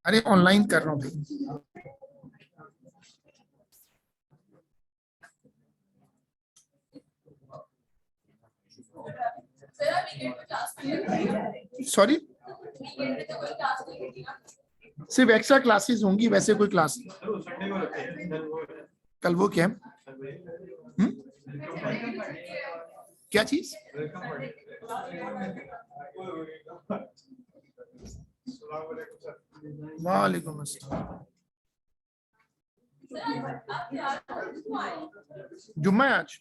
अरे ऑनलाइन कर रहा हूँ भाई। सॉरी, सिर्फ एक्स्ट्रा क्लासेस होंगी, वैसे कोई क्लास नहीं। कल वो क्या है? क्या चीज? वालेकुम अस्सलाम। जुम्मा है आज।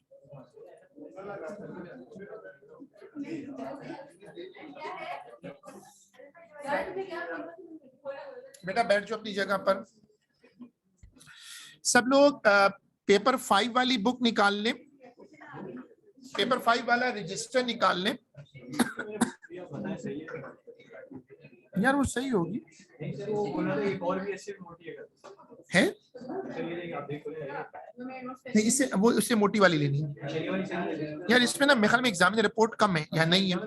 बेटा बैठ जाओ अपनी जगह पर। सब लोग पेपर 5 वाली बुक निकाल लें, पेपर 5 वाला रजिस्टर निकाल लें। यार वो सही होगी है? नहीं, इससे वो उससे मोटी वाली लेनी है यार। इसमें ना मेरे ख्याल में एग्जामिनर रिपोर्ट कम है या नहीं है,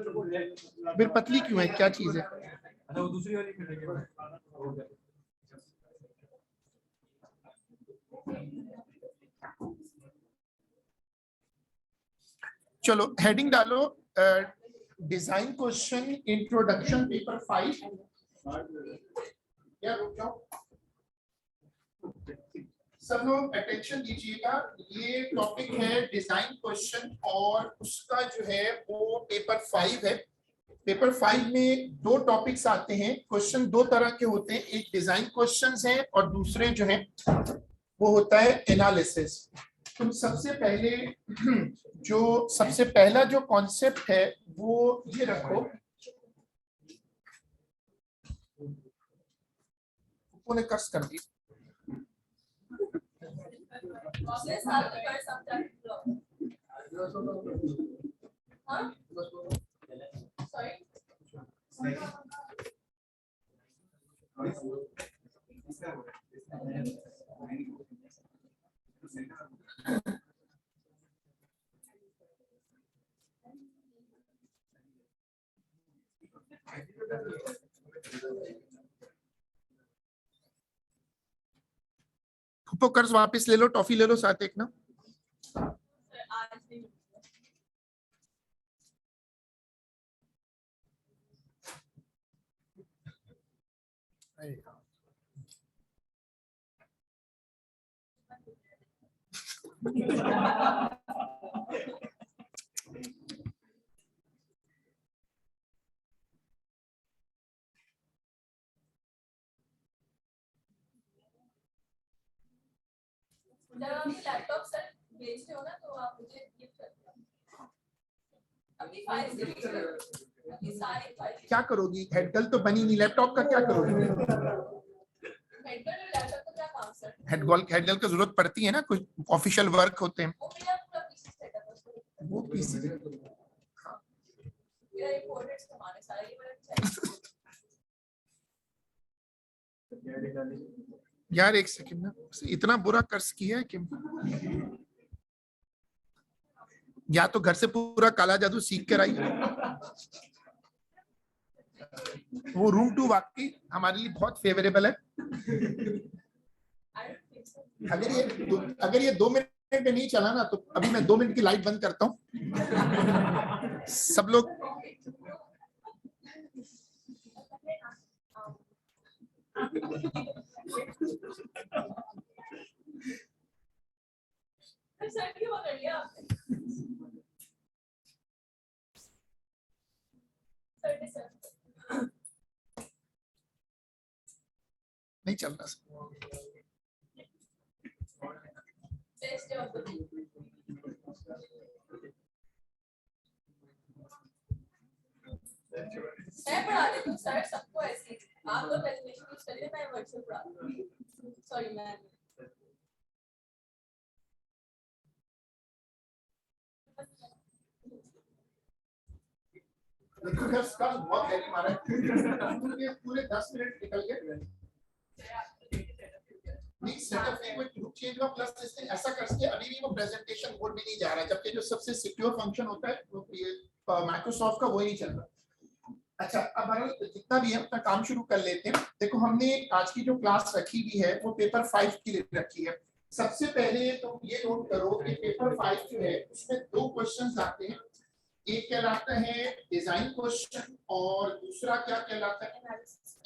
फिर पतली क्यों है, क्या चीज है? चलो हेडिंग डालो, डिजाइन क्वेश्चन इंट्रोडक्शन पेपर 5। या रुक जाओ, सब लोग अटेंशन दीजिएगा। ये टॉपिक है डिजाइन क्वेश्चन और उसका जो है वो पेपर 5 है। पेपर 5 में दो टॉपिक्स आते हैं। क्वेश्चन दो तरह के होते हैं, एक डिजाइन क्वेश्चंस हैं और दूसरे जो है वो होता है एनालिसिस। तो सबसे पहला जो कॉन्सेप्ट है वो ये रखो, उन्हें कर्स कर दी। कर्ज वापस ले लो, टॉफी ले लो साथ एक ना। जब आप लैपटॉप सेट बेचते हो ना तो आप मुझे गिफ्ट करते हो अपनी फाइल्स के लिए, अपनी सारी फाइल्स। क्या करोगी? हेडगल तो बनी नहीं, लैपटॉप का क्या करोगी? हेडगल और लैपटॉप का क्या काम सर? हेडगल का जरूरत पड़ती है ना, कुछ ऑफिशियल वर्क होते हैं। वो मेरा पूरा पीसी सेटअप है, वो पीसी मेरा इंपोर्टेड सामान है सारा, ये मेरा यार एक सेकंड ना, इतना बुरा कर्ज किया है कि या तो घर से पूरा काला जादू सीख कर आई। वो रूम 2 वाकई हमारे लिए बहुत फेवरेबल है। अगर ये 2 मिनट में नहीं चला ना तो अभी मैं 2 मिनट की लाइट बंद करता हूँ। सब लोग नहीं चल रहा। मैं पढ़ा देती हूँ सर सबको ऐसे, आप लोग प्रेजेंटेशन यूज करिए, मैं वर्चुअल पढ़ा दूँगी। Sorry ma'am. बहुत देरी मारा है, पूरे 10 मिनट निकल गए। नहीं सेटअप में कोई ग्रुप चेंज हुआ, प्लस इसने ऐसा करके अभी भी वो प्रेजेंटेशन मोड में नहीं जा रहा है, जबकि जो सबसे सिक्योर फंक्शन होता है वो ये माइक्रोसॉफ्ट का वो ही नहीं चल रहा। अच्छा, अब हम जितना भी है अपना काम शुरू कर लेते हैं। देखो, हमने आज की जो क्लास रखी हुई है वो पेपर 5 के लिए रखी है। सबसे पहले तो ये नोट करो कि पेपर 5 जो है उसमें दो क्वेश्चंस आते हैं। एक कहलाता है डिजाइन क्वेश्चन और दूसरा क्या कहलाता है,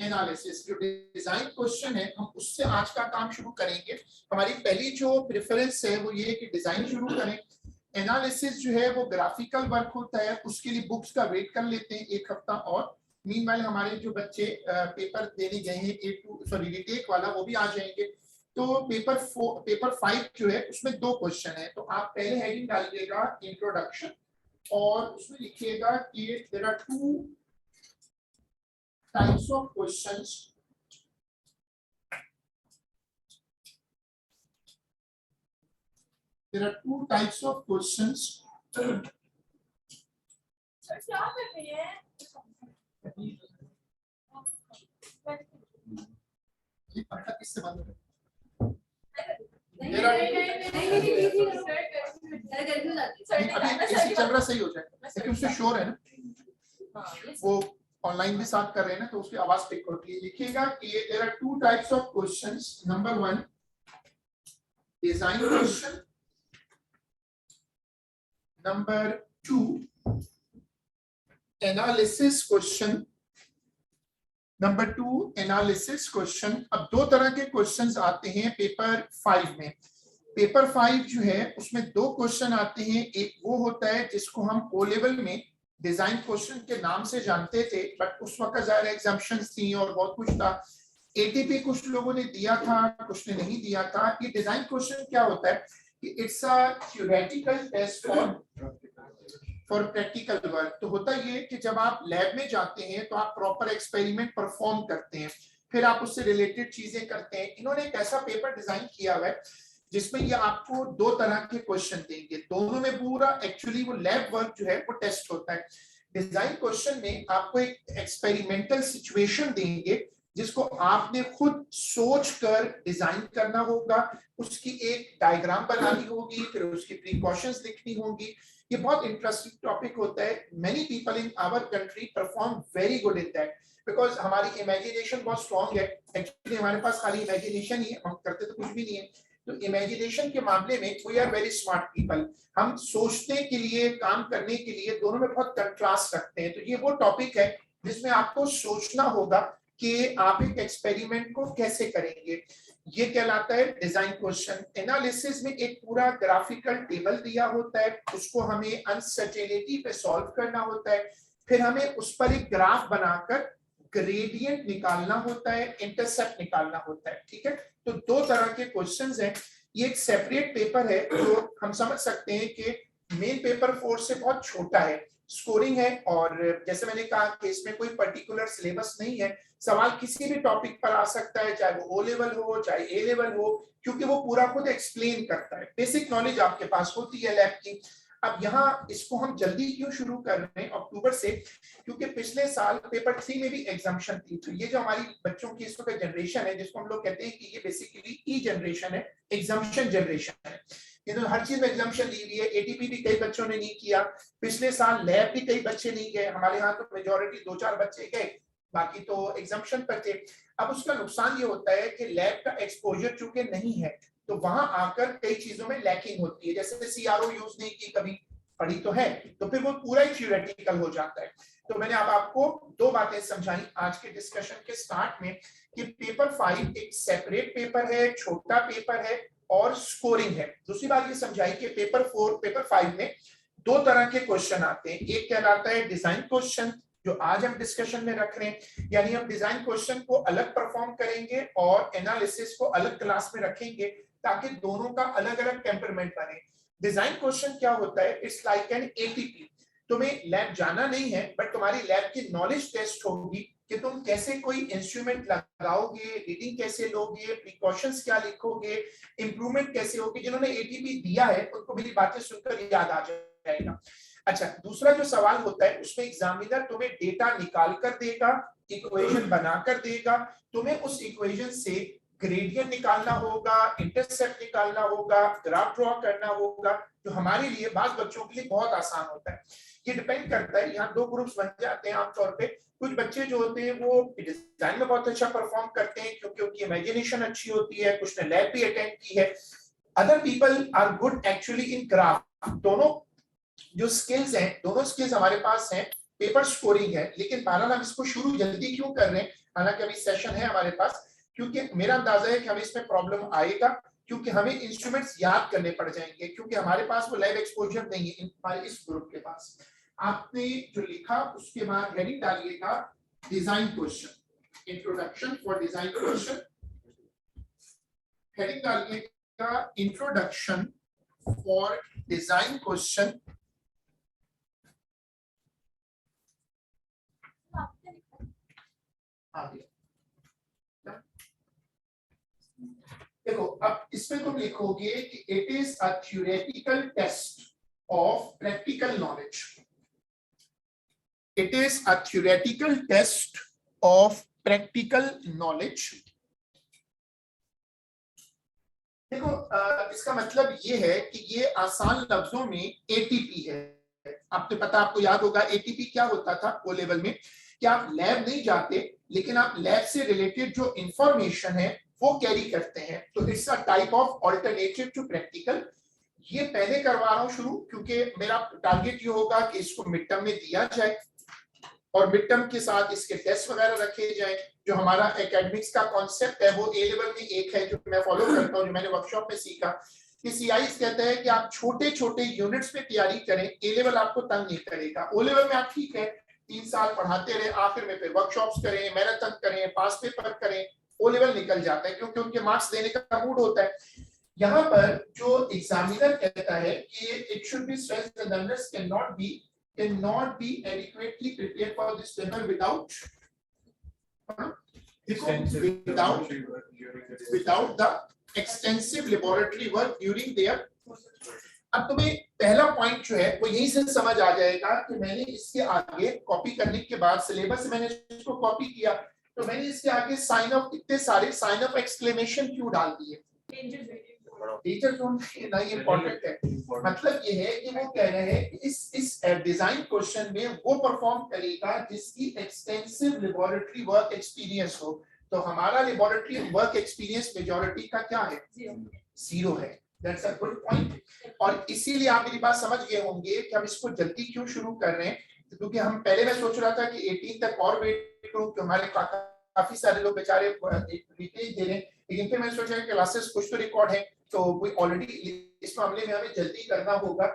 एनालिसिस। जो डिजाइन क्वेश्चन है हम उससे आज का काम शुरू करेंगे। हमारी पहली जो प्रेफरेंस है वो ये है कि डिजाइन शुरू करें। एनालिसिस जो है वो ग्राफिकल वर्क होता है, उसके लिए बुक्स का वेट कर लेते हैं एक हफ्ता। और मीनवाइल हमारे जो बच्चे पेपर देने गए हैं रीटेक वाला, वो भी आ जाएंगे। तो पेपर 5 जो है उसमें दो क्वेश्चन है। तो आप पहले हेडिंग डालिएगा इंट्रोडक्शन और उसमें लिखिएगा कि there are two types of questions. There are two types of questions. क्या कर रही है? ये पंखा किससे बंद है? अभी चल रहा, सही हो जाएगा लेकिन उससे शोर है ना, वो ऑनलाइन भी साथ कर रहे हैं ना, तो उसकी आवाज पिक होती है। लिखिएगा कि there are two types of questions. Number 1 design question, number 2 analysis question. Number 2 analysis question. अब दो तरह के क्वेश्चंस आते हैं पेपर 5 में। पेपर 5 जो है उसमें दो क्वेश्चन आते हैं। एक वो होता है जिसको हम ओ लेवल में डिजाइन क्वेश्चन के नाम से जानते थे, बट उस वक्त ज़्यादा एग्जाम्पशंस थी और बहुत कुछ था। एटीपी कुछ लोगों ने दिया था, कुछ ने नहीं दिया था। ये डिजाइन क्वेश्चन क्या होता है कि it's a theoretical test for practical work. तो होता ये कि जब आप लैब में जाते हैं तो आप प्रॉपर एक्सपेरिमेंट परफॉर्म करते हैं, फिर आप उससे रिलेटेड चीजें करते हैं। इन्होंने एक ऐसा पेपर डिजाइन किया हुआ है जिसमें ये आपको दो तरह के क्वेश्चन देंगे, दोनों में पूरा एक्चुअली वो लैब वर्क जो है वो टेस्ट होता है। डिजाइन क्वेश्चन में आपको एक एक्सपेरिमेंटल सिचुएशन देंगे जिसको आपने खुद सोच कर डिजाइन करना होगा, उसकी एक डायग्राम बनानी होगी, फिर उसकी प्रिकॉशंस लिखनी होगी। ये बहुत इंटरेस्टिंग टॉपिक होता है। Many people in our country perform very good in that because हमारी इमेजिनेशन बहुत स्ट्रॉन्ग है। एक्चुअली हमारे पास खाली इमेजिनेशन ही है, हम करते तो कुछ भी नहीं है। तो इमेजिनेशन के मामले में we are very smart people. हम सोचने के लिए, काम करने के लिए दोनों में बहुत कंट्रास्ट रखते हैं। तो ये वो टॉपिक है जिसमें आपको सोचना होगा कि आप एक एक्सपेरिमेंट को कैसे करेंगे। ये कहलाता है डिजाइन क्वेश्चन। एनालिसिस में एक पूरा ग्राफिकल टेबल दिया होता है, उसको हमें अनसर्टेनिटी पे सॉल्व करना होता है, फिर हमें उस पर एक ग्राफ बनाकर ग्रेडियंट निकालना होता है, इंटरसेप्ट निकालना होता है। ठीक है, तो दो तरह के क्वेश्चंस हैं। ये एक सेपरेट पेपर है जो हम समझ सकते हैं कि मेन पेपर 4 से बहुत छोटा है, स्कोरिंग है। और जैसे मैंने कहा कि इसमें कोई पर्टिकुलर सिलेबस नहीं है, सवाल किसी भी टॉपिक पर आ सकता है, चाहे वो ओ लेवल हो चाहे ए लेवल हो, क्योंकि वो पूरा खुद एक्सप्लेन करता है। बेसिक नॉलेज आपके पास होती है लैब की। अब यहाँ इसको हम जल्दी क्यों शुरू कर रहे हैं अक्टूबर से, क्योंकि पिछले साल पेपर 3 में भी एग्जाम्पशन थी। तो ये जो हमारी बच्चों की इस वक्त जनरेशन है, जिसको हम लोग कहते हैं कि ये बेसिकली ई जनरेशन है, एग्जाम्पशन जनरेशन है। ये तो हर चीज में एग्जाम्पशन ली हुई है। एटीपी भी कई बच्चों ने नहीं किया, पिछले साल लैब भी कई बच्चे नहीं गए। हमारे यहाँ तो मेजोरिटी 2-4 बच्चे गए, बाकी तो एग्जाम्पशन पर थे। अब उसका नुकसान ये होता है कि लैब का एक्सपोजर चूंकि नहीं है, तो वहां आकर कई चीजों में लैकिंग होती है। जैसे सीआरओ यूज नहीं की, कभी पढ़ी तो है, तो फिर वो पूरा ही थ्योरेटिकल हो जाता है। तो मैंने अब आपको दो बातें समझाई आज के डिस्कशन के स्टार्ट में कि पेपर 5 एक सेपरेट पेपर है, छोटा पेपर है और स्कोरिंग है। दूसरी बात ये समझाई कि पेपर 5 में दो तरह के क्वेश्चन आते हैं। एक कहलाता है डिजाइन क्वेश्चन, जो आज हम डिस्कशन में रख रहे हैं, यानी हम डिजाइन क्वेश्चन को अलग परफॉर्म करेंगे और एनालिसिस को अलग क्लास में रखेंगे ताकि दोनों का अलग अलग टेम्परमेंट बने। डिजाइन क्वेश्चन क्या होता है, इट्स लाइक एन एटीपी। तुम्हें लैब जाना नहीं है, बट तुम्हारी लैब की नॉलेज टेस्ट होगी कि तुम कैसे कोई इंस्ट्रूमेंट लगाओगे, रीडिंग कैसे लोगे, प्रिकॉशंस क्या लिखोगे, इंप्रूवमेंट कैसे होगी। जिन्होंने एटीपी दिया है उनको मेरी बातें सुनकर याद आ जाएगा। अच्छा, दूसरा जो सवाल होता है उसमें एग्जामिनर तुम्हें डेटा निकाल कर देगा, इक्वेशन बनाकर देगा, तुम्हें उस इक्वेशन से ग्रेडियंट निकालना होगा, इंटरसेप्ट निकालना होगा, ग्राफ ड्रॉ करना होगा, जो हमारे लिए बाज बच्चों के लिए बहुत आसान होता है। ये डिपेंड करता है, यहाँ दो ग्रुप्स बन जाते हैं आमतौर पे। कुछ बच्चे जो होते हैं वो डिजाइन में बहुत अच्छा परफॉर्म करते हैं क्योंकि उनकी इमेजिनेशन अच्छी होती है, कुछ ने लैब भी अटेंड की है। Other people are good actually in graph. दोनों जो स्किल्स हैं, दोनों स्किल्स हमारे पास हैं। पेपर स्कोरिंग है, लेकिन बहरहाल हम इसको शुरू जल्दी क्यों कर रहे हैं, हालांकि अभी सेशन है हमारे पास, क्योंकि मेरा अंदाजा है कि हमें इसमें प्रॉब्लम आएगा, क्योंकि हमें इंस्ट्रूमेंट्स याद करने पड़ जाएंगे, क्योंकि हमारे पास वो लैब एक्सपोजर नहीं है हमारे इस ग्रुप के पास। आपने जो लिखा उसके बाद हेडिंग डालिएगा design question, introduction for design question. Heading डालिएगा इंट्रोडक्शन फॉर डिजाइन क्वेश्चन। देखो अब इसमें तुम लिखोगे कि it is a theoretical test of practical knowledge. It is a theoretical test of practical knowledge. देखो इसका मतलब ये है कि ये आसान लफ्जों में एटीपी है। आपको पता, आपको याद होगा एटीपी क्या होता था ओ लेवल में, कि आप लैब नहीं जाते लेकिन आप लैब से रिलेटेड जो इंफॉर्मेशन है वो कैरी करते हैं। तो it's a type of alternative to practical. ये पहले करवा रहा हूं शुरू क्योंकि मेरा टारगेट ये होगा कि इसको मिड टर्म में दिया जाए और मिड टर्म के साथ इसके टेस्ट वगैरह रखे जाएं। जो हमारा एकेडमिक्स का कॉन्सेप्ट है वो ए लेवल में एक है जो मैं फॉलो करता हूं, जो मैंने वर्कशॉप में सीखा कि सीआईएस कहते हैं कि आप छोटे छोटे यूनिट्स में तैयारी करें, ए लेवल आपको तंग नहीं करेगा। ओ लेवल में आप ठीक है 3 साल पढ़ाते रहे, आखिर में फिर वर्कशॉप्स करें, मैराथन करें, पास पेपर करें, ओ लेवल निकल जाता है क्योंकि उनके मार्क्स देने का मूड होता है। यहाँ पर जो एग्जामिनर कहता है कि it should be stressed that learners cannot be adequately prepared for this paper without the extensive laboratory work during their। अब तुम्हें पहला पॉइंट जो है वो यहीं से समझ आ जाएगा कि मैंने इसके आगे कॉपी करने के बाद सिलेबस से मैंने इसको कॉपी किया तो मैंने इसके आगे साइन ऑफ, इतने सारे साइन ऑफ एक्सक्लेमेशन क्यों डाल दिए। टीचर जोन ना ये इंपॉर्टेंट है। मतलब ये है कि वो कह रहे हैं कि इस डिजाइन क्वेश्चन में वो परफॉर्म करेगा जिसकी एक्सटेंसिव लेबोरेटरी वर्क एक्सपीरियंस हो। तो हमारा लेबोरेटरी वर्क एक्सपीरियंस मेजॉरिटी का क्या है, 0 है। That's a good point. और इसीलिए आप मेरी बात समझ गए होंगे कि हम इसको जल्दी क्यों शुरू कर रहे हैं, क्योंकि हम पहले मैं सोच रहा था कि 18 तक और वेट करूं कि हमारे काफी सारे लोग बेचारे रिप्लेस दे रहे हैं, लेकिन फिर मैंने सोचा कि क्लासेस कुछ तो रिकॉर्ड है तो वो ऑलरेडी इस मामले में हमें जल्दी करना होगा।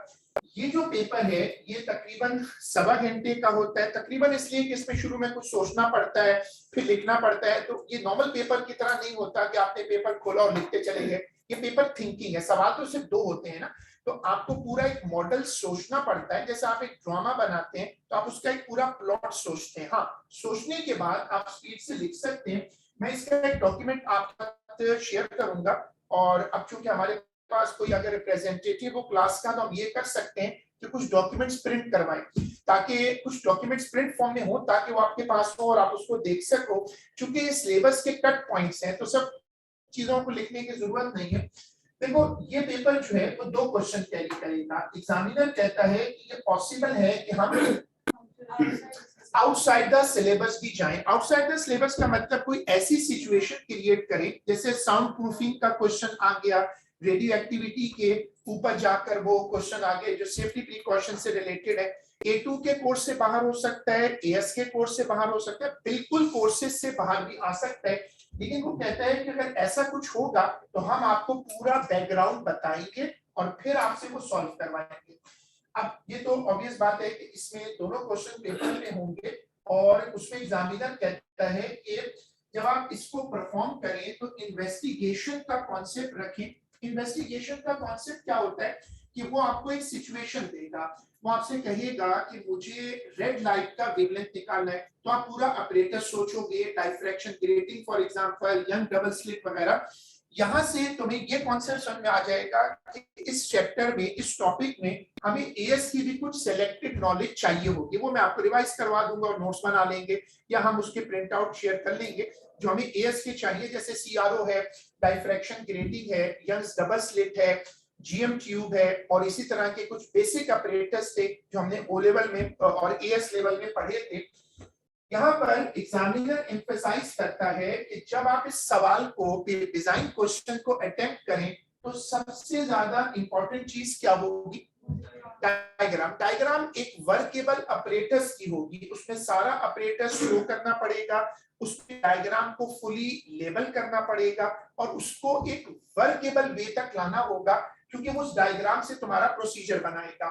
ये जो पेपर है ये तकरीबन 1.25 घंटे का होता है, तकरीबन इसलिए कि इसमें शुरू में कुछ सोचना पड़ता है फिर लिखना पड़ता है। तो ये नॉर्मल पेपर की तरह नहीं होता कि आपने पेपर खोला और लिखते चले गए। ये पेपर थिंकिंग है, सवाल तो सिर्फ 2 होते हैं ना, तो आपको पूरा एक मॉडल सोचना पड़ता है। जैसे आप एक ड्रामा बनाते हैं तो आप उसका एक पूरा प्लॉट सोचते हैं। हाँ, सोचने के बाद आप स्पीड से लिख सकते हैं। मैं इसका एक डॉक्यूमेंट आपके साथ शेयर करूंगा और अब चूंकि हमारे पास कोई अगर रिप्रेजेंटेटिव हो क्लास का तो हम ये कर सकते हैं कि कुछ डॉक्यूमेंट्स प्रिंट करवाएं, ताकि कुछ डॉक्यूमेंट्स प्रिंट फॉर्म में हो ताकि वो आपके पास हो और आप उसको देख सको। चूंकि ये सिलेबस के कट पॉइंट्स हैं तो सब चीजों को लिखने की जरूरत नहीं है। देखो ये पेपर जो है वो 2 क्वेश्चन कैरी करेगा। एग्जामिनर कहता है कि ये पॉसिबल है कि हम आउटसाइड द सिलेबस भी जाएं। आउटसाइड द सिलेबस का मतलब कोई ऐसी सिचुएशन क्रिएट करें जैसे साउंड प्रूफिंग का क्वेश्चन आ गया, रेडियो एक्टिविटी के ऊपर जाकर वो क्वेश्चन आ गए जो सेफ्टी प्रिकॉशन से रिलेटेड है। A2 के कोर्स से बाहर हो सकता है, AS के कोर्स से बाहर हो सकता है, बिल्कुल कोर्सेज से बाहर भी आ सकता है। लेकिन वो कहता है कि अगर ऐसा कुछ होगा तो हम आपको पूरा बैकग्राउंड बताएंगे और फिर आपसे वो सॉल्व करवाएंगे। अब ये तो ऑब्वियस बात है कि इसमें दोनों क्वेश्चन पेपर में होंगे और उसमें एग्जामिनर कहता है कि जब आप इसको परफॉर्म करें तो इन्वेस्टिगेशन का कॉन्सेप्ट रखें। इन्वेस्टिगेशन का कॉन्सेप्ट क्या होता है कि वो आपको एक सिचुएशन देगा, वो आपसे कहेगा कि मुझे रेड लाइट का वेवलेंथ निकालना है, तो आप पूरा ऑपरेटर सोचोगे, diffraction, grating for example, young double slit वगैरह। यहाँ से तुम्हें ये कॉन्सेप्ट समझ में आ जाएगा कि इस चैप्टर में, इस टॉपिक में हमें एएस की भी कुछ सिलेक्टेड नॉलेज चाहिए होगी। वो मैं आपको रिवाइज करवा दूंगा और नोट्स बना लेंगे या हम उसके प्रिंट आउट शेयर कर लेंगे जो हमें एएस के चाहिए। जैसे सीआरओ है, डाइफ्रैक्शन ग्रेटिंग है, यंग्स डबल स्लिट है, जीएम ट्यूब है, और इसी तरह के कुछ बेसिक ऑपरेटर्स थे जो हमने ओ लेवल में और एएस लेवल में पढ़े थे। यहाँ पर एग्जामिनर एम्फसाइज करता है कि जब आप इस सवाल को, डिजाइन क्वेश्चन को अटेम्प्ट करें तो सबसे ज्यादा इंपॉर्टेंट चीज क्या होगी? डायग्राम। डायग्राम एक वर्केबल ऑपरेटर्स की होगी, उसमें सारा ऑपरेटर्स शो करना पड़ेगा, उसमें डायग्राम को फुली लेबल करना पड़ेगा और उसको एक वर्केबल वे तक लाना होगा, क्योंकि वो उस डायग्राम से तुम्हारा प्रोसीजर बनाएगा।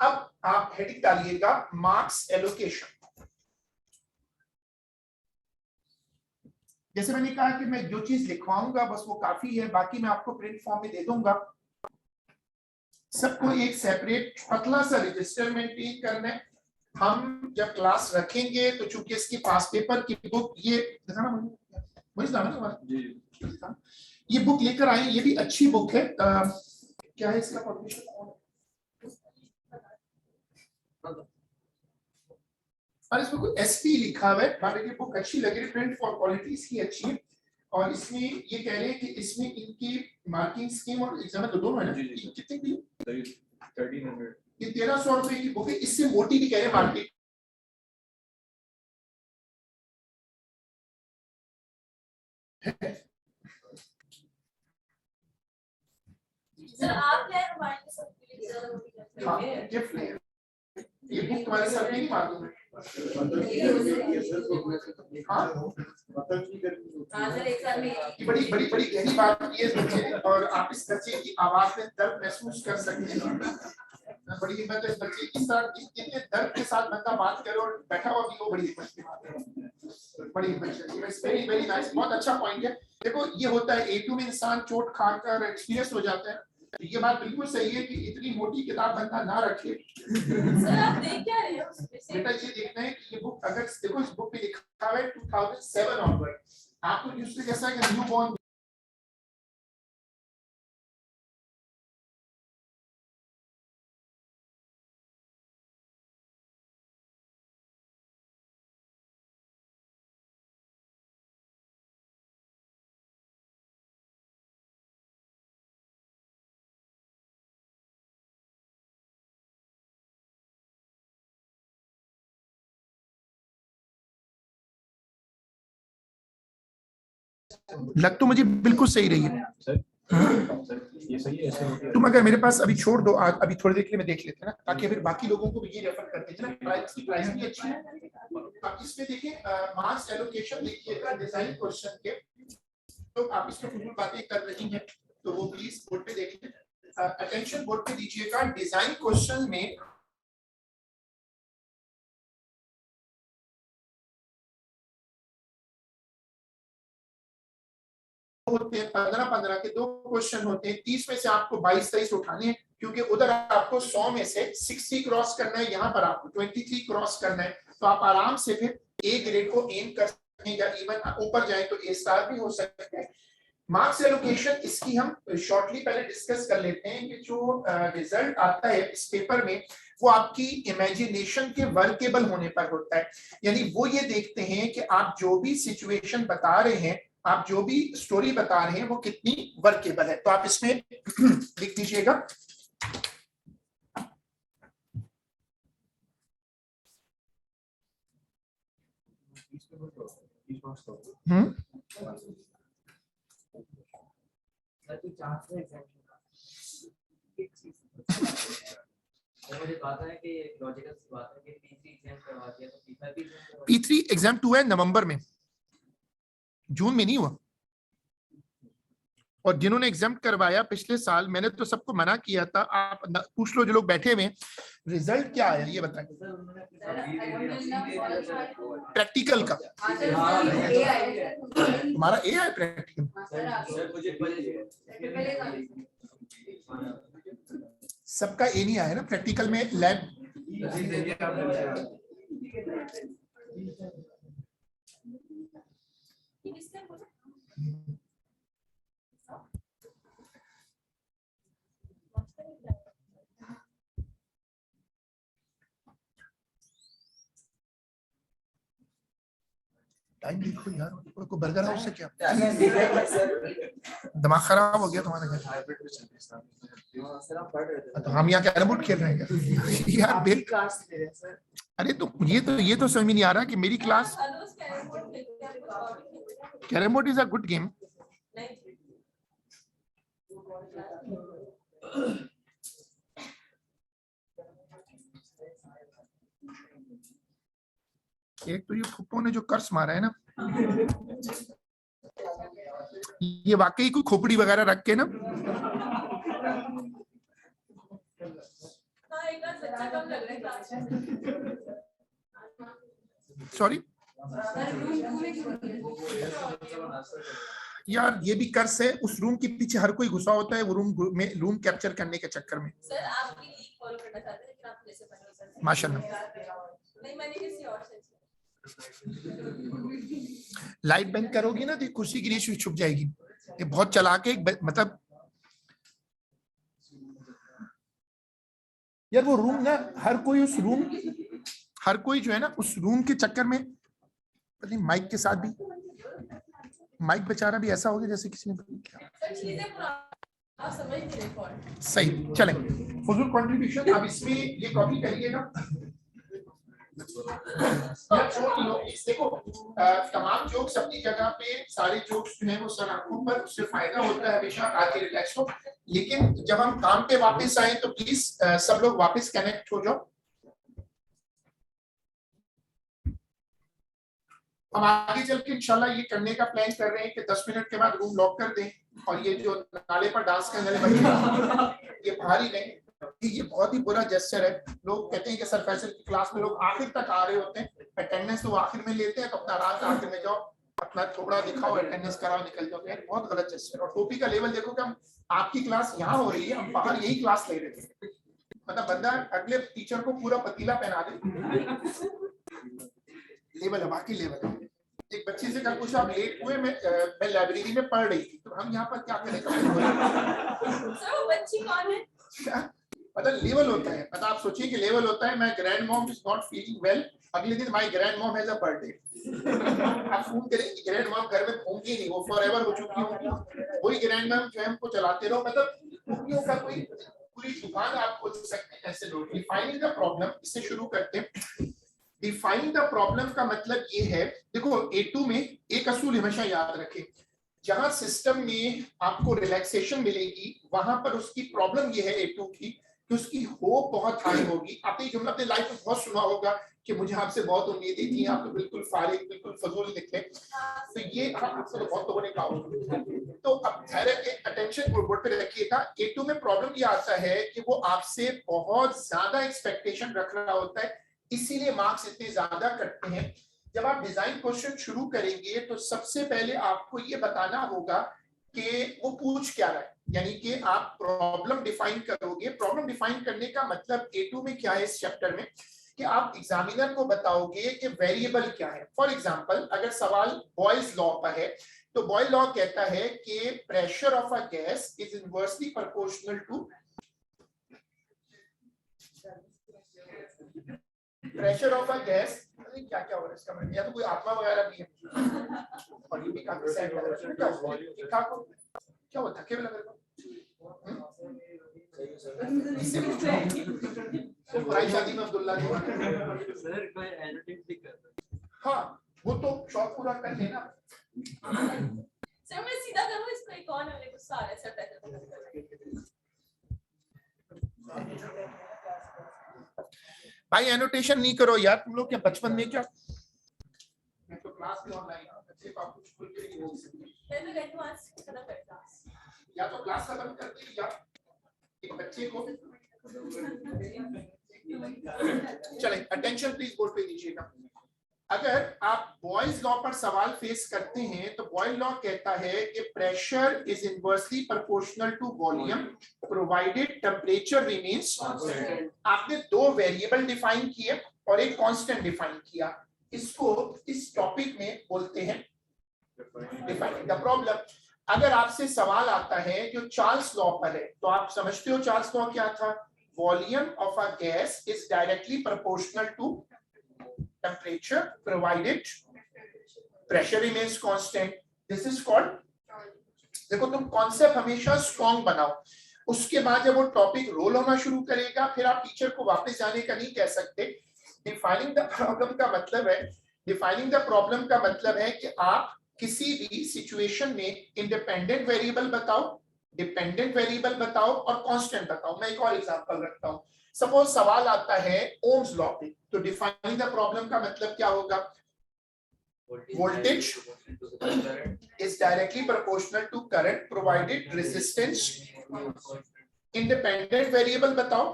अब आप हेडिंग डालिएगा मार्क्स एलोकेशन। जैसे मैंने कहा कि मैं जो चीज लिखवाऊंगा बस वो काफी है, बाकी मैं आपको प्रिंट फॉर्म में दे दूंगा। सबको एक सेपरेट पतला सा रजिस्टर मेंटेन करना है। हम जब क्लास रखेंगे तो चूंकि इसकी पास पेपर की बुक ये ये बुक लेकर आए, ये भी अच्छी बुक है। क्या है इसका पब्लिशर? और इसमें कोई एसपी लिखा हुआ है। बाकी बुक अच्छी लग रही, प्रिंट फॉर क्वालिटी इसकी अच्छी है। और इसमें ये कह रहे हैं कि इसमें इनकी मार्किंग स्कीम और एग्जाम तो दोनों है ना। कितने की? 1300। ये 1300 रुपए की बुक है, इससे मोटी भी कह रहे हैं मार्केट। सर आप क्या हमारे सबके लिए गिफ्ट ले, ये बुक तुम्हारे साथ नहीं मार दूंगा। बड़ी बड़ी बड़ी गहरी बात ये बच्चे, और आप इस बच्चे की आवाज में दर्द महसूस कर सकते हैं। बड़ी हिम्मत है इस बच्चे की, साथ इतने दर्द के साथ बंदा बात करे और बैठा हुआ भी वो बड़ी हिम्मत की बात है। बड़ी हिम्मत, वेरी वेरी नाइस, बहुत अच्छा पॉइंट है। देखो ये होता है A2 में इंसान चोट खाकर एक्सपीरियंस हो जाता है। ये बात बिल्कुल सही है कि इतनी मोटी किताब बंदा ना रखे। सर आप देख क्या रहे हो? बेटा ये देखना है कि ये बुक, अगर देखो इस बुक पे लिखा है 2007 ऑनवर्ड, आपको न्यूज़ पे जैसा कि न्यू बॉर्न लग तो मुझे बिल्कुल सही रही है। ये सही है। तुम अगर मेरे पास अभी छोड़ दो, आज अभी थोड़ी देर के लिए मैं देख लेते हैं ना, ताकि फिर बाकी लोगों को भी ये रेफर करते हैं ना। प्राइस की प्राइस भी अच्छी है। अब इसमें देखिए मार्क्स एलोकेशन देखिएगा डिजाइन क्वेश्चन के, तो आप इसमें फुल बातें कर रही हैं तो वो प्लीज बोर्ड पे देख लें। अटेंशन बोर्ड पे दीजिएगा। डिजाइन क्वेश्चन में होते हैं 15-15 के 2 क्वेश्चन होते हैं। 30 में से आपको 22-23 उठाने हैं, क्योंकि उधर आपको 100 में से 60 क्रॉस करना है, यहाँ पर आपको 23 क्रॉस करना है। तो आप आराम से फिर ए ग्रेड को एम कर सकते हैं, या इवन ऊपर जाए तो ए स्टार भी हो सकता है। मार्क्स एलोकेशन इसकी हम शॉर्टली पहले डिस्कस कर लेते हैं कि जो रिजल्ट आता है इस पेपर में वो आपकी इमेजिनेशन के वर्केबल होने पर होता है। यानी वो ये देखते हैं कि आप जो भी सिचुएशन बता रहे हैं, आप जो भी स्टोरी बता रहे हैं वो कितनी वर्केबल है। तो आप इसमें लिख दीजिएगा। मुझे बात है कि लॉजिकल बात है कि P3 एग्जाम करवा दिया तो P3 एग्जाम 2 है नवंबर में, जून में नहीं हुआ। और जिन्होंने एग्जाम करवाया पिछले साल, मैंने तो सबको मना किया था। आप पूछ लो जो लोग बैठे हुए, रिजल्ट क्या आया ये बताएं। प्रैक्टिकल का हमारा ए है प्रैक्टिकल। सबका ए नहीं आया ना प्रैक्टिकल में। लैब टाइम देखो यार, कोई बर्गर हाउस है क्या? सर दिमाग खराब हो गया तुम्हारा क्या? आप पढ़ रहे थे तो हम यहाँ कैरम बोर्ड खेल रहे हैं क्या? यार आपकी क्लास ले रहे हैं सर। अरे तो ये तो समझ में नहीं आ रहा कि मेरी class. Carrom board is a good game. एक तो ये फुप्पो ने जो कर्स मारा है ना, ये वाकई कोई खोपड़ी वगैरह रख के ना, सॉरी यार, ये भी कर्स है। उस रूम के पीछे हर कोई घुसा होता है वो रूम कैप्चर करने के चक्कर में। सर आप भी लीक फॉलो करना चाहते हैं लेकिन आप जैसे बने हो सर। माशाल्लाह। नहीं मैंने किसी और से। लाइट बंद करोगी ना तो कुर्सी की नीचे छुप जाएगी। ये बहुत चला के मतलब यार वो रूम ना, हर कोई जो है ना उस रूम के चक्कर में, पता नहीं माइक के साथ भी, माइक बेचारा भी ऐसा हो गया जैसे किसी ने आप समझ नहीं रहे कौन। सही। चलें, फुजूल कंट्रीब्यूशन अब इसमें ये कॉपी करिएगा। देखो तमाम जोक्स अपनी जगह पे, सारे जोक्स जो है वो सर आंखों पर, उससे फायदा होता है हमेशा, आगे रिलैक्स हो। लेकिन जब हम काम पे वापस आए तो प्लीज सब लोग वापस कनेक्ट हो जाओ। हम आगे चल के इंशाल्लाह ये करने का प्लान कर रहे हैं कि 10 मिनट के बाद रूम लॉक कर दें और ये जो नाले पर डांस करने वाले बच्चे ये बाहर ही नहीं। ये बहुत ही बुरा जेस्चर है। लोग कहते हैं कि सर फैसल की क्लास में लोग आखिर तक आ रहे होते हैं, अटेंडेंस तो आखिर में लेते हैं, तो अपना रात आखिर में जाओ, अपना थोड़ा दिखाओ, अटेंडेंस कराओ, निकल जाओ। यार बहुत गलत जेस्चर। और टोपी का लेवल देखो कि हम, आपकी क्लास यहाँ हो रही है, हम बाहर यही क्लास ले रहे थे। मतलब बंदा अगले टीचर को पूरा पतीला पहना दे। लेवल है, बाकी लेवल है। एक बच्चे से कल पूछा आप लेट हुए, मैं लाइब्रेरी में पढ़ रही थी, तो हम यहाँ पर क्या करें? सर वो बच्ची कौन है? मतलब लेवल होता है, मतलब आप सोचिए कि लेवल होता है। My grand mom is not feeling well, अगले दिन my grand mom has a birthday. आप फोन करेंगे, ग्रैंड मॉम घर में होंगी नहीं, वो फॉरएवर हो चुकी होंगी। वही ग्रैंड मॉम जो है हमको चलाते रहो, मतलब कुकियों का कोई पूरी दुकान आप खोल सकते हैं ऐसे लोग। डिफाइनिंग द प्रॉब्लम, इससे शुरू करते हैं। डिफाइनिंग द प्रॉब्लम का मतलब ये है, देखो A2 में एक असूल हमेशा याद रखें, जहां सिस्टम में आपको रिलैक्सेशन मिलेगी वहां पर उसकी प्रॉब्लम ये है A2 की कि उसकी होप बहुत हाई होगी। आपने ये जुमला अपने लाइफ में बहुत सुना होगा कि मुझे आपसे बहुत उम्मीदें थी, आप तो बिल्कुल फारिग, बिल्कुल फजूल निकले। तो ये आपको तो बहुत लोगों ने कहा होगा। तो अब धैर्य अटेंशन बोर्ड पे रखिएगा। A2 में प्रॉब्लम ये आता है कि वो आपसे बहुत ज्यादा एक्सपेक्टेशन रख रहा होता है, इसीलिए मार्क्स इतने ज्यादा कटते हैं। जब आप डिजाइन क्वेश्चन शुरू करेंगे तो सबसे पहले आपको ये बताना होगा कि वो पूछ क्या रहा है, यानी कि आप प्रॉब्लम डिफाइन करोगे। प्रॉब्लम डिफाइन करने का मतलब A2 में क्या है इस चैप्टर में, कि आप एग्जामिनर को बताओगे कि वेरिएबल क्या है। फॉर एग्जांपल अगर सवाल बॉयज लॉ पर है तो बॉयल लॉ कहता है कि pressure of a gas is inversely proportional to pressure of a gas. क्या क्या हो रहा है इसका मतलब, या तो कोई आत्मा वगैरह भी है। और ये भी काफी सैड लग रहा है। क्या हुआ, ठीक-ठाक हो? क्या हुआ, थके हुए लग रहे हो? भाई शादी में अब्दुल्ला जी सर कोई एडिटिंग भी कर रहा है। हाँ वो तो शौक पूरा कर लेना। सर मैं सीधा करूँ इसको, एक कौन है, गुस्सा आ रहा है सर पैसे। भाई एनोटेशन नहीं करो यार, तुम लोग क्या बचपन में क्या, मैं तो क्लास में ऑनलाइन बच्चे को कुछ बोल के नहीं बोल सकते। मैं तो एडवांस खत्म कर क्लास, या तो क्लास खत्म कर दी या एक बच्चे को चले। अटेंशन प्लीज बोर्ड पे दीजिएगा। अगर आप बॉयज लॉ पर सवाल फेस करते हैं तो बॉयल लॉ कहता है कि pressure is inversely proportional to volume provided temperature remains. आपने दो वेरिएबल डिफाइन किए और एक कांस्टेंट डिफाइन किया, इसको इस टॉपिक में बोलते हैं डिफाइनिंग द प्रॉब्लम। अगर आपसे सवाल आता है जो चार्ल्स लॉ पर है तो आप समझते हो चार्ल्स लॉ क्या था, volume of a gas is directly proportional to temperature provided pressure remains constant, this is called. देखो तुम कॉन्सेप्ट हमेशा स्ट्रॉन्ग बनाओ, उसके बाद जब वो टॉपिक रोल होना शुरू करेगा फिर आप टीचर को वापस जाने का नहीं कह सकते। डिफाइनिंग द प्रॉब्लम का मतलब है, डिफाइनिंग द प्रॉब्लम का मतलब है कि आप किसी भी सिचुएशन में इंडिपेंडेंट वेरिएबल बताओ, डिपेंडेंट वेरिएबल बताओ और कांस्टेंट बताओ। मैं एक और एग्जांपल रखता हूं, सपोज सवाल आता है ओम्स लॉ पे, तो डिफाइनिंग द प्रॉब्लम का मतलब क्या होगा? Voltage is directly proportional to current provided resistance। Independent variable बताओ,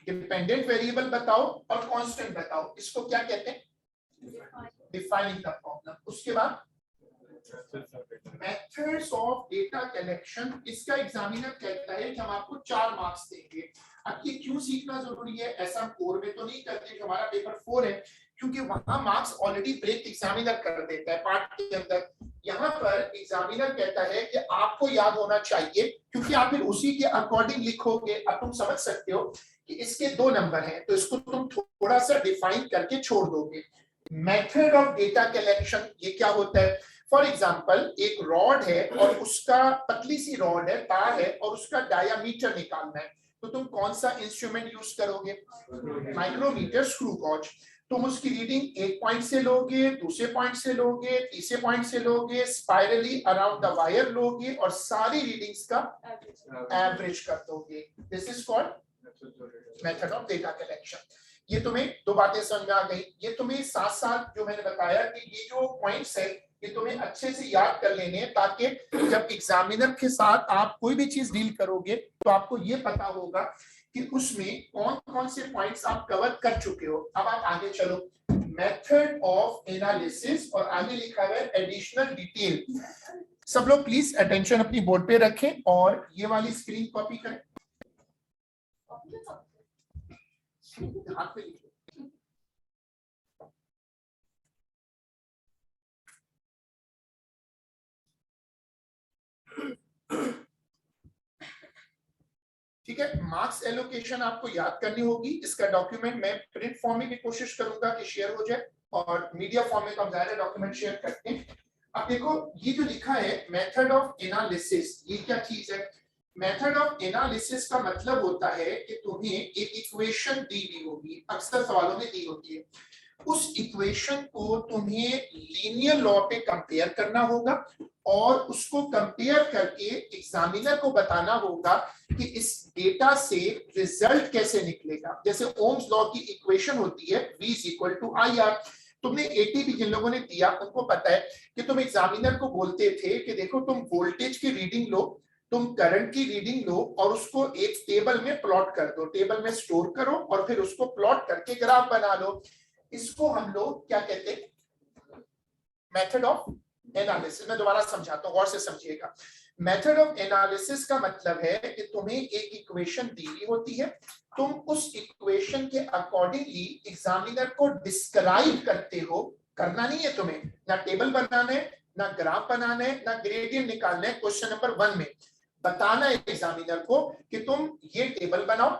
डिपेंडेंट वेरिएबल बताओ और कांस्टेंट बताओ, इसको क्या कहते हैं? Defining the problem. उसके बाद मेथड्स ऑफ डेटा कलेक्शन, इसका एग्जामिनर कहता है कि हम आपको 4 मार्क्स देंगे। अब ये क्यों सीखना जरूरी है? ऐसा हम कोर में तो नहीं करते, जो हमारा पेपर 4 है, क्योंकि वहां मार्क्स ऑलरेडी ब्रेक एग्जामिनर कर देता है पार्ट के अंदर। यहाँ पर एग्जामिनर कहता है कि आपको याद होना चाहिए, क्योंकि आप फिर उसी के अकॉर्डिंग लिखोगे। अब तुम समझ सकते हो कि इसके 2 नंबर हैं, तो इसको तुम थोड़ा सा डिफाइन करके छोड़ दोगे। मेथड ऑफ डेटा कलेक्शन, ये क्या होता है? फॉर एग्जाम्पल एक रॉड है और उसका पतली सी रॉड है, तार है और उसका डायामीटर निकालना है, तो तुम कौन सा इंस्ट्रूमेंट यूज करोगे? Micrometer, screw gauge. तुम उसकी रीडिंग एक पॉइंट से लोगे, दूसरे पॉइंट से लोगे, तीसरे पॉइंट से लोगे, स्पाइरली अराउंड द वायर लोगे और सारी रीडिंग्स का एवरेज कर दोगे। This is called method of data collection. ये तुम्हें 2 बातें समझ में आ गई। ये तुम्हें साथ साथ जो मैंने बताया कि ये जो पॉइंट्स है ये तुम्हें अच्छे से याद कर लेने हैं, ताकि जब एग्जामिनर के साथ आप कोई भी चीज डील करोगे तो आपको ये पता होगा कि उसमें कौन कौन से पॉइंट्स आप कवर कर चुके हो। अब आप आगे चलो, मेथड ऑफ एनालिसिस और आगे लिखा हुआ है एडिशनल डिटेल। सब लोग प्लीज अटेंशन अपनी बोर्ड पे रखें और ये वाली स्क्रीन कॉपी करें, हाथ पे लिखो। ठीक है, मार्क्स एलोकेशन आपको याद करनी होगी। इसका डॉक्यूमेंट मैं प्रिंट फॉर्म में की कोशिश करूंगा कि शेयर हो जाए, और मीडिया फॉर्म में तो हम ज्यादा डॉक्यूमेंट शेयर करते हैं। अब देखो ये जो लिखा है मेथड ऑफ एनालिसिस, ये क्या चीज है? मेथड ऑफ एनालिसिस का मतलब होता है कि तुम्हें एक इक्वेशन दी हुई होगी, अक्सर सवालों में दी होती है, उस इक्वेशन को तुम्हें लीनियर लॉ पे कंपेयर करना होगा और उसको कंपेयर करके एग्जामिनर को बताना होगा कि इस डेटा से रिजल्ट कैसे निकलेगा। जैसे ओम्स लॉ की इक्वेशन होती है V = IR। तुमने एटीपी जिन लोगों ने दिया उनको पता है कि तुम एग्जामिनर को बोलते थे कि देखो तुम वोल्टेज की रीडिंग लो, तुम करंट की रीडिंग लो और उसको एक टेबल में प्लॉट कर दो, टेबल में स्टोर करो और फिर उसको प्लॉट करके ग्राफ बना लो। इसको हम लोग क्या कहते हैं? Method of analysis. मैं दोबारा समझाता हूं, गौर से समझिएगा। मेथड ऑफ एनालिसिस का मतलब है कि तुम्हें एक इक्वेशन दी हुई होती है, तुम उस इक्वेशन के अकॉर्डिंगली एग्जामिनर को डिस्क्राइब करते हो। करना नहीं है तुम्हें, ना टेबल बनाना है, ना ग्राफ बनाना है, ना ग्रेडियंट निकालना है। क्वेश्चन नंबर 1 में बताना है एग्जामिनर को कि तुम ये टेबल बनाओ,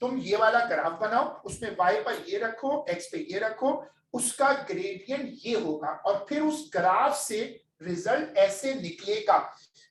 तुम ये वाला ग्राफ बनाओ, उसमें y पर ये रखो, x पे ये रखो, उसका ग्रेडियंट ये होगा और फिर उस ग्राफ से रिजल्ट ऐसे निकलेगा।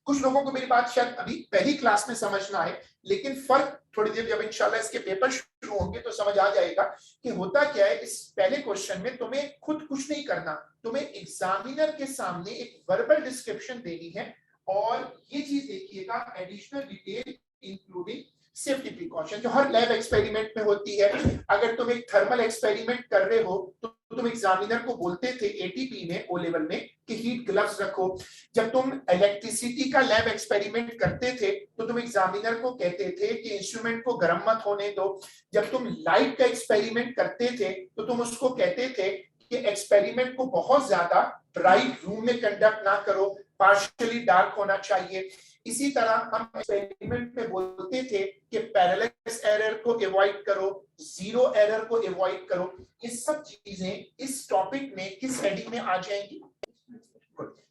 कुछ लोगों को मेरी बात शायद अभी पहली क्लास में समझना है, लेकिन फर्क थोड़ी देर जब इंशाल्लाह इसके पेपर शुरू होंगे तो समझ आ जाएगा कि होता क्या है। इस पहले क्वेश्चन में तुम्हें खुद कुछ नहीं करना, तुम्हें एग्जामिनर के सामने एक वर्बल डिस्क्रिप्शन देनी है और ये चीज देखिएगा additional detail including safety precaution, जो हर लैब एक्सपेरिमेंट में होती है। अगर तुम एक थर्मल एक्सपेरिमेंट कर रहे हो तो तुम एग्जामिनर को बोलते थे एटीपी में ओ लेवल में कि हीट ग्लव्स रखो। जब तुम इलेक्ट्रिसिटी का लैब एक्सपेरिमेंट करते थे तो तुम एग्जामिनर को कहते थे कि इंस्ट्रूमेंट को गर्म मत होने दो। जब तुम लाइट का एक्सपेरिमेंट करते थे तो तुम उसको कहते थे कि एक्सपेरिमेंट को बहुत ज्यादा ब्राइट रूम में कंडक्ट ना करो, पार्शियली डार्क होना चाहिए। इसी तरह हम एक्सपेरिमेंट में बोलते थे कि पैरेलक्स एरर को अवॉइड करो, जीरो एरर को अवॉइड करो। ये सब चीजें इस टॉपिक में किस हेडिंग में आ जाएंगी?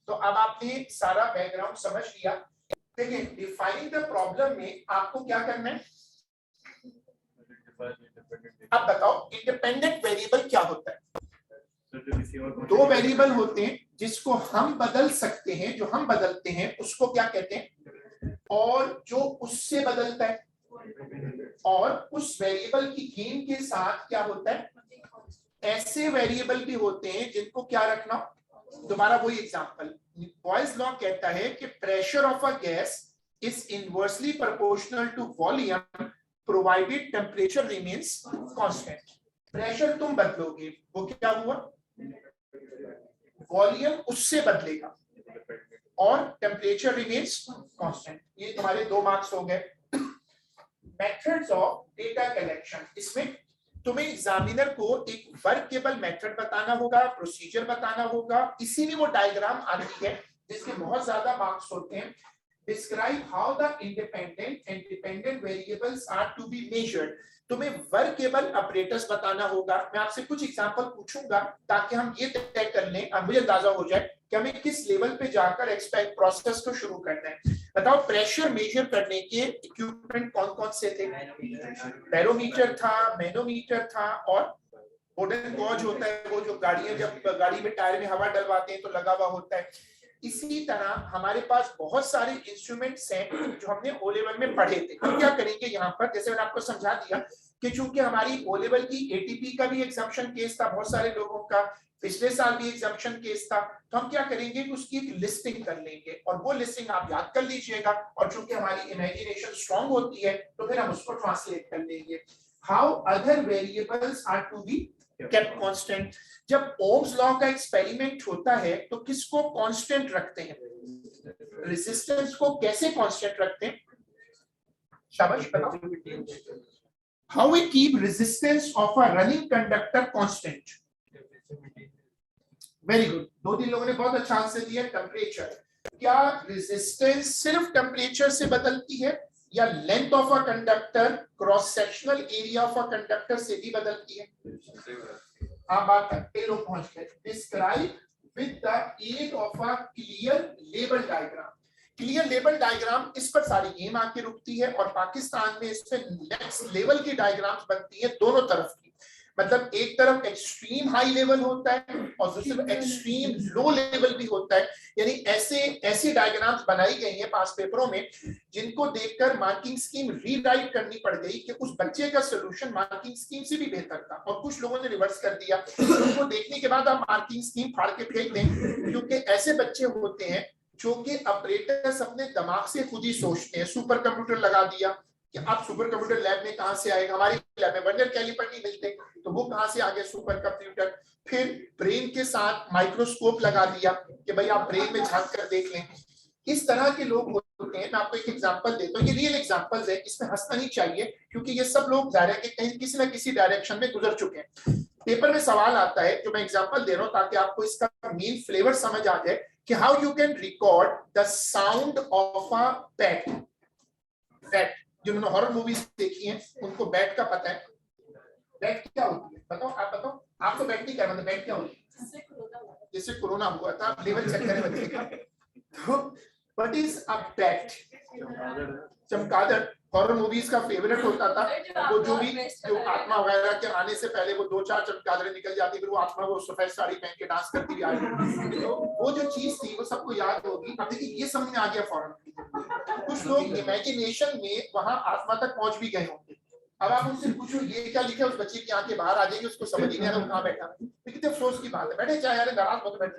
तो अब आपने सारा बैकग्राउंड समझ लिया। देखिए डिफाइनिंग द प्रॉब्लम में आपको क्या करना है? अब बताओ इंडिपेंडेंट वेरिएबल क्या होता है? 2 वेरिएबल होते हैं जिसको हम बदल सकते हैं, जो हम बदलते हैं उसको क्या कहते हैं, और जो उससे बदलता है, और उस वेरिएबल की गेन के साथ क्या होता है, ऐसे वेरिएबल भी होते हैं जिनको क्या रखना। दोबारा वही एग्जांपल, बॉयज लॉ कहता है कि pressure of a gas is inversely proportional to volume provided temperature remains constant. Pressure तुम बदलोगे, वो क्या हुआ, वॉल्यूम उससे बदलेगा और टेम्परेचर रिमेन्स कांस्टेंट। ये तुम्हारे 2 मार्क्स हो गए। मेथड्स ऑफ डेटा कलेक्शन, इसमें तुम्हें एग्जामिनर को एक वर्केबल मेथड बताना होगा, प्रोसीजर बताना होगा, इसी में वो डायग्राम आती है जिसके बहुत ज्यादा मार्क्स होते हैं। Describe how the independent and dependent variables are to be measured. तुम्हें वर्केबल ऑपरेटर्स बताना होगा। मैं आपसे कुछ एग्जांपल पूछूंगा ताकि हम ये तय कर लें, अब मुझे अंदाजा हो जाए कि हमें किस लेवल पे जाकर एक्सपेक्ट प्रोसेस को शुरू करना है। बताओ, प्रेशर मेजर करने के इक्विपमेंट कौन कौन से थे? बैरोमीटर था, मैनोमीटर था, और वुडन गॉज होता है, वो जो गाड़ियां जब गाड़ी में टायर में हवा डलवाते हैं तो लगा हुआ होता है। इसी तरह हमारे पास बहुत सारे इंस्ट्रूमेंट्स हैं जो हमने ओ लेवल में पढ़े थे। हम क्या करेंगे यहाँ पर, जैसे मैंने आपको समझा दिया कि चूंकि हमारी ओ लेवल की एटीपी का भी एग्जाम्पशन केस था, बहुत सारे लोगों का पिछले साल भी एग्जाम्पशन केस था, तो हम क्या करेंगे कि उसकी एक लिस्टिंग कर लेंगे और वो लिस्टिंग आप याद कर लीजिएगा, और चूंकि हमारी इमेजिनेशन स्ट्रांग होती है तो फिर हम उसको ट्रांसलेट कर लेंगे। How other variables are to be kept constant. जब ओम्स लॉ का एक्सपेरिमेंट होता है तो किसको कांस्टेंट रखते हैं? रेजिस्टेंस को कैसे कांस्टेंट रखते हैं? शाबाश, बताओ। How we keep resistance of a running conductor constant? Very good, 2-3 लोगों ने बहुत अच्छा आंसर दिया, टेम्परेचर। क्या रेजिस्टेंस सिर्फ टेम्परेचर से बदलती है या length of a conductor, cross sectional area of a conductor से भी बदलती है? आप बात करते लोग पहुंच गए। Describe with the aid of a clear label diagram. Clear label diagram, इस पर सारी गेम आके रुकती है और पाकिस्तान में इस पे नेक्स्ट लेवल की डायग्राम्स बनती है दोनों तरफ की। मतलब एक तरफ एक्सट्रीम हाई लेवल होता है और दूसरी तरफ एक्सट्रीम लो लेवल भी होता है। यानी ऐसी डायग्राम्स बनाई गई हैं पास पेपरों में जिनको देखकर मार्किंग स्कीम रीराइट करनी पड़ गई कि उस बच्चे का सोल्यूशन मार्किंग स्कीम से भी बेहतर था, और कुछ लोगों ने रिवर्स कर दिया। उनको देखने के बाद आप मार्किंग स्कीम फाड़ के फेंक दें, क्योंकि ऐसे बच्चे होते हैं जो कि ऑपरेटर्स अपने दिमाग से खुद ही सोचते हैं। सुपर कंप्यूटर लगा दिया कि अब सुपर कंप्यूटर लैब में कहां से आएगा, हमारी लैब में वर्नियर कैलिपर नहीं मिलते तो वो कहां से आ गया सुपर कंप्यूटर। फिर ब्रेन के साथ माइक्रोस्कोप लगा दिया कि भाई आप ब्रेन में झांक कर देख लें। इस तरह के लोग होते हैं। मैं आपको एक एग्जांपल देता हूँ, ये रियल एग्जांपल्स है, इसमें हंसना नहीं चाहिए क्योंकि ये सब लोग जाहिर है कि कहीं किसी ना किसी डायरेक्शन में गुजर चुके हैं। पेपर में सवाल आता है, जो मैं एग्जांपल दे रहा हूँ ताकि आपको इसका मेन फ्लेवर समझ आ जाए कि how you can record the sound of a bat. Bat, जिन्होंने हॉरर मूवीज देखी हैं उनको बैट का पता है। बैट क्या होती है बताओ, आप बताओ। आपको बैट नहीं करना, बैट क्या होती है? जैसे कोरोना हुआ था, लेवल चेक करें बच्चे का। तो व्हाट इज अ बैट? चमगादड़ हॉरर मूवीज का फेवरेट होता था। वो जो आत्मा वगैरह के आने से पहले वो 2-4 चमगादड़ें निकल जाती, फिर वो आत्मा वो सफेद साड़ी पहन के डांस करती हुई आई। तो वो जो चीज थी वो सबको याद होगी। अब देखिए ये समझ में आ गया फौरन। कुछ लोग इमेजिनेशन में वहां आत्मा तक पहुंच भी गए होंगे। अब आप उनसे पूछो ये क्या लिखा है, उस बच्चे की आंखें बाहर आ जाएंगी, उसको समझ ही नहीं आ रहा कहाँ बैठा। तो कितने अफसोस की बात है, बैठे चाहे यार नाराज मत बैठे।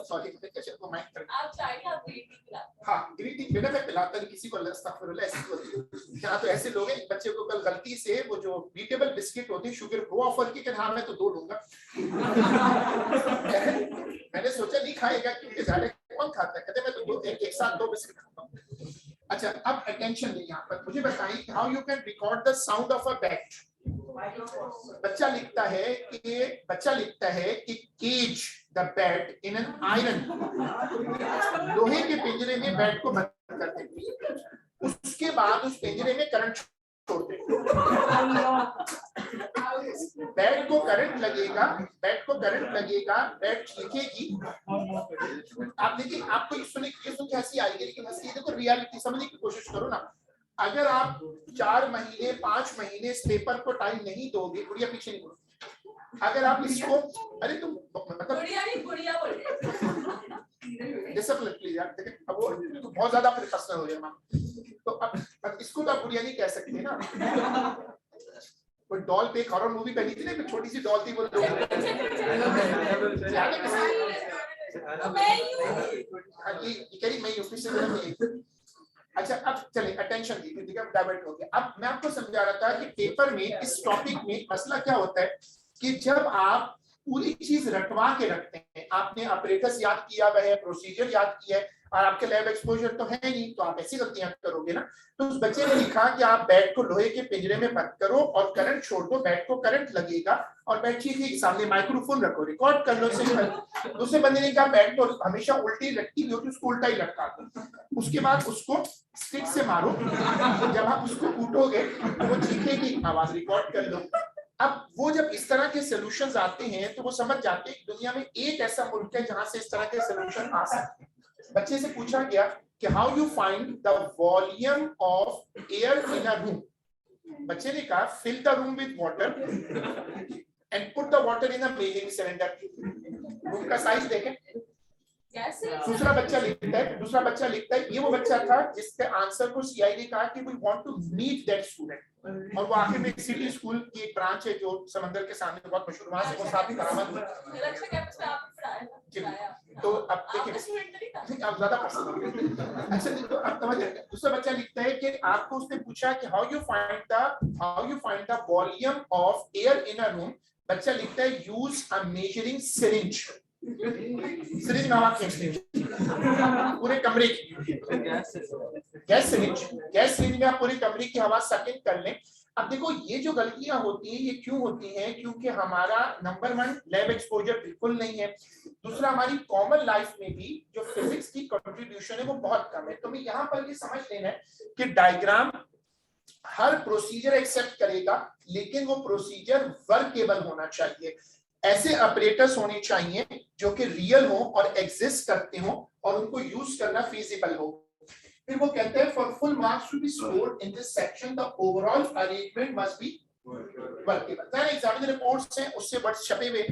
सॉरी को माइंड कर। आप चाहिए आप ग्रीटिंग खिलाते हैं। हाँ, ग्रीटिंग बेटा मैं पिलाता नहीं किसी को, अस्तगफिरुल्लाह ऐसी होती है। क्या तो ऐसे लोग हैं, एक बच्चे को कल गलती से वो जो बीटेबल बिस्किट होती है शुगर वो ऑफर की कि हाँ मैं तो 2 लूंगा। मैंने सोचा नहीं खाएगा क्योंकि ज्यादा कौन खाता है, कहते मैं तो एक साथ 2 बिस्किट खाता हूँ। अच्छा, अब अटेंशन दें यहाँ पर, मुझे बताइए how you can record the sound of a bat. बच्चा लिखता है कि cage the bat in an iron. लोहे के पिंजरे में बैट को बंद करते हैं, उसके बाद उस पिंजरे में करंट छोड़ते हैं। बैट को करंट लगेगा, बैट लिखेगी। आप देखिए, आपको सुन के हंसी आएगी, लेकिन हंसी देखो रियलिटी समझने की कोशिश करो ना। अगर आप 4 महीने 5 महीने इस पेपर को टाइम नहीं दोगे, गुड़िया पीछे नहीं, अगर आप इसको, अरे तुम मतलब गुड़िया नहीं गुड़िया बोल रहे डिसिप्लिन प्लीज यार, देखिए अब वो तो बहुत ज्यादा फिर पर्सनल हो जाएगा। तो अब इसको तो आप गुड़िया नहीं कह सकते ना। कोई डॉल पे एक हॉरर मूवी बनी थी ना, एक छोटी सी डॉल थी, वो लोग याद है किसी? मैं ही हूँ। ये कह रही मैं यूपी से हूँ। अच्छा अब चले अटेंशन दीजिए, ठीक है, डाइवर्ट हो गया। अब मैं आपको समझा रहा था कि पेपर में इस टॉपिक में मसला क्या होता है कि जब आप पूरी चीज रटवा के रखते हैं, आपने ऑपरेटर्स याद किया हुआ है, प्रोसीजर याद किया है, और आपके लैब एक्सपोजर तो है नहीं, तो आप ऐसी गलतियां करोगे ना। तो उस बच्चे ने लिखा कि आप बैट को लोहे के पिंजरे में बंद करो और करंट छोड़ दो, बैट को करंट लगेगा और बैट के सामने माइक्रोफोन रखो, रिकॉर्ड कर लो। सिंपल। दूसरे बंदे ने कहा बैट तो हमेशा उल्टी लटकी हुई होती है, उसको उल्टा ही लटका दो, उसके बाद उसको स्टिक से मारो, जब आप उसको कूटोगे तो वो चीखेगी, आवाज रिकॉर्ड कर लो। अब वो जब इस तरह के सॉल्यूशंस आते हैं तो वो समझ जाते हैं दुनिया में एक ऐसा मुल्क है जहां से इस तरह के सॉल्यूशन आ सकते हैं। बच्चे से पूछा गया कि how you find the volume of air in a room. बच्चे ने कहा fill the room with water and put the water in a measuring cylinder. Room का साइज देखें। दूसरा बच्चा लिखता है ये वो बच्चा था जिसके आंसर को सीआई ने कहा कि we want to meet that student, और वो आखिर में सिटी स्कूल की एक ब्रांच है जो समंदर के सामने बहुत मशहूर, वहां से वो साथ ही बरामद हुआ। तो अब देखिए आप ज्यादा पसंद होंगे। अच्छा तो अब समझ रहे हैं। दूसरा बच्चा लिखता है कि आपको उसने पूछा कि how you find the volume of air in a room. बच्चा लिखता है use a measuring syringe. Syringe नाम पूरे कमरे की गैस सिरिंज में आप पूरे कमरे की हवा सक इन कर लें। अब देखो ये जो गलतियां होती हैं ये क्यों होती हैं? क्योंकि हमारा नंबर 1 लैब एक्सपोजर बिल्कुल नहीं है, दूसरा हमारी कॉमन लाइफ में भी जो फिजिक्स की कंट्रीब्यूशन है वो बहुत कम है। तो मैं यहाँ पर ये समझ लेना है कि डायग्राम हर प्रोसीजर एक्सेप्ट करेगा, लेकिन वो प्रोसीजर वर्केबल होना चाहिए। ऐसे ऑपरेटर्स होने चाहिए जो कि रियल हो और एग्जिस्ट करते हो और उनको यूज करना फीजिबल हो। फिर वो कहते हैं for full marks to be scored in this section the overall arrangement must be workable. यानी एग्जामिनर रिपोर्ट्स हैं उससे बट छपे हुए।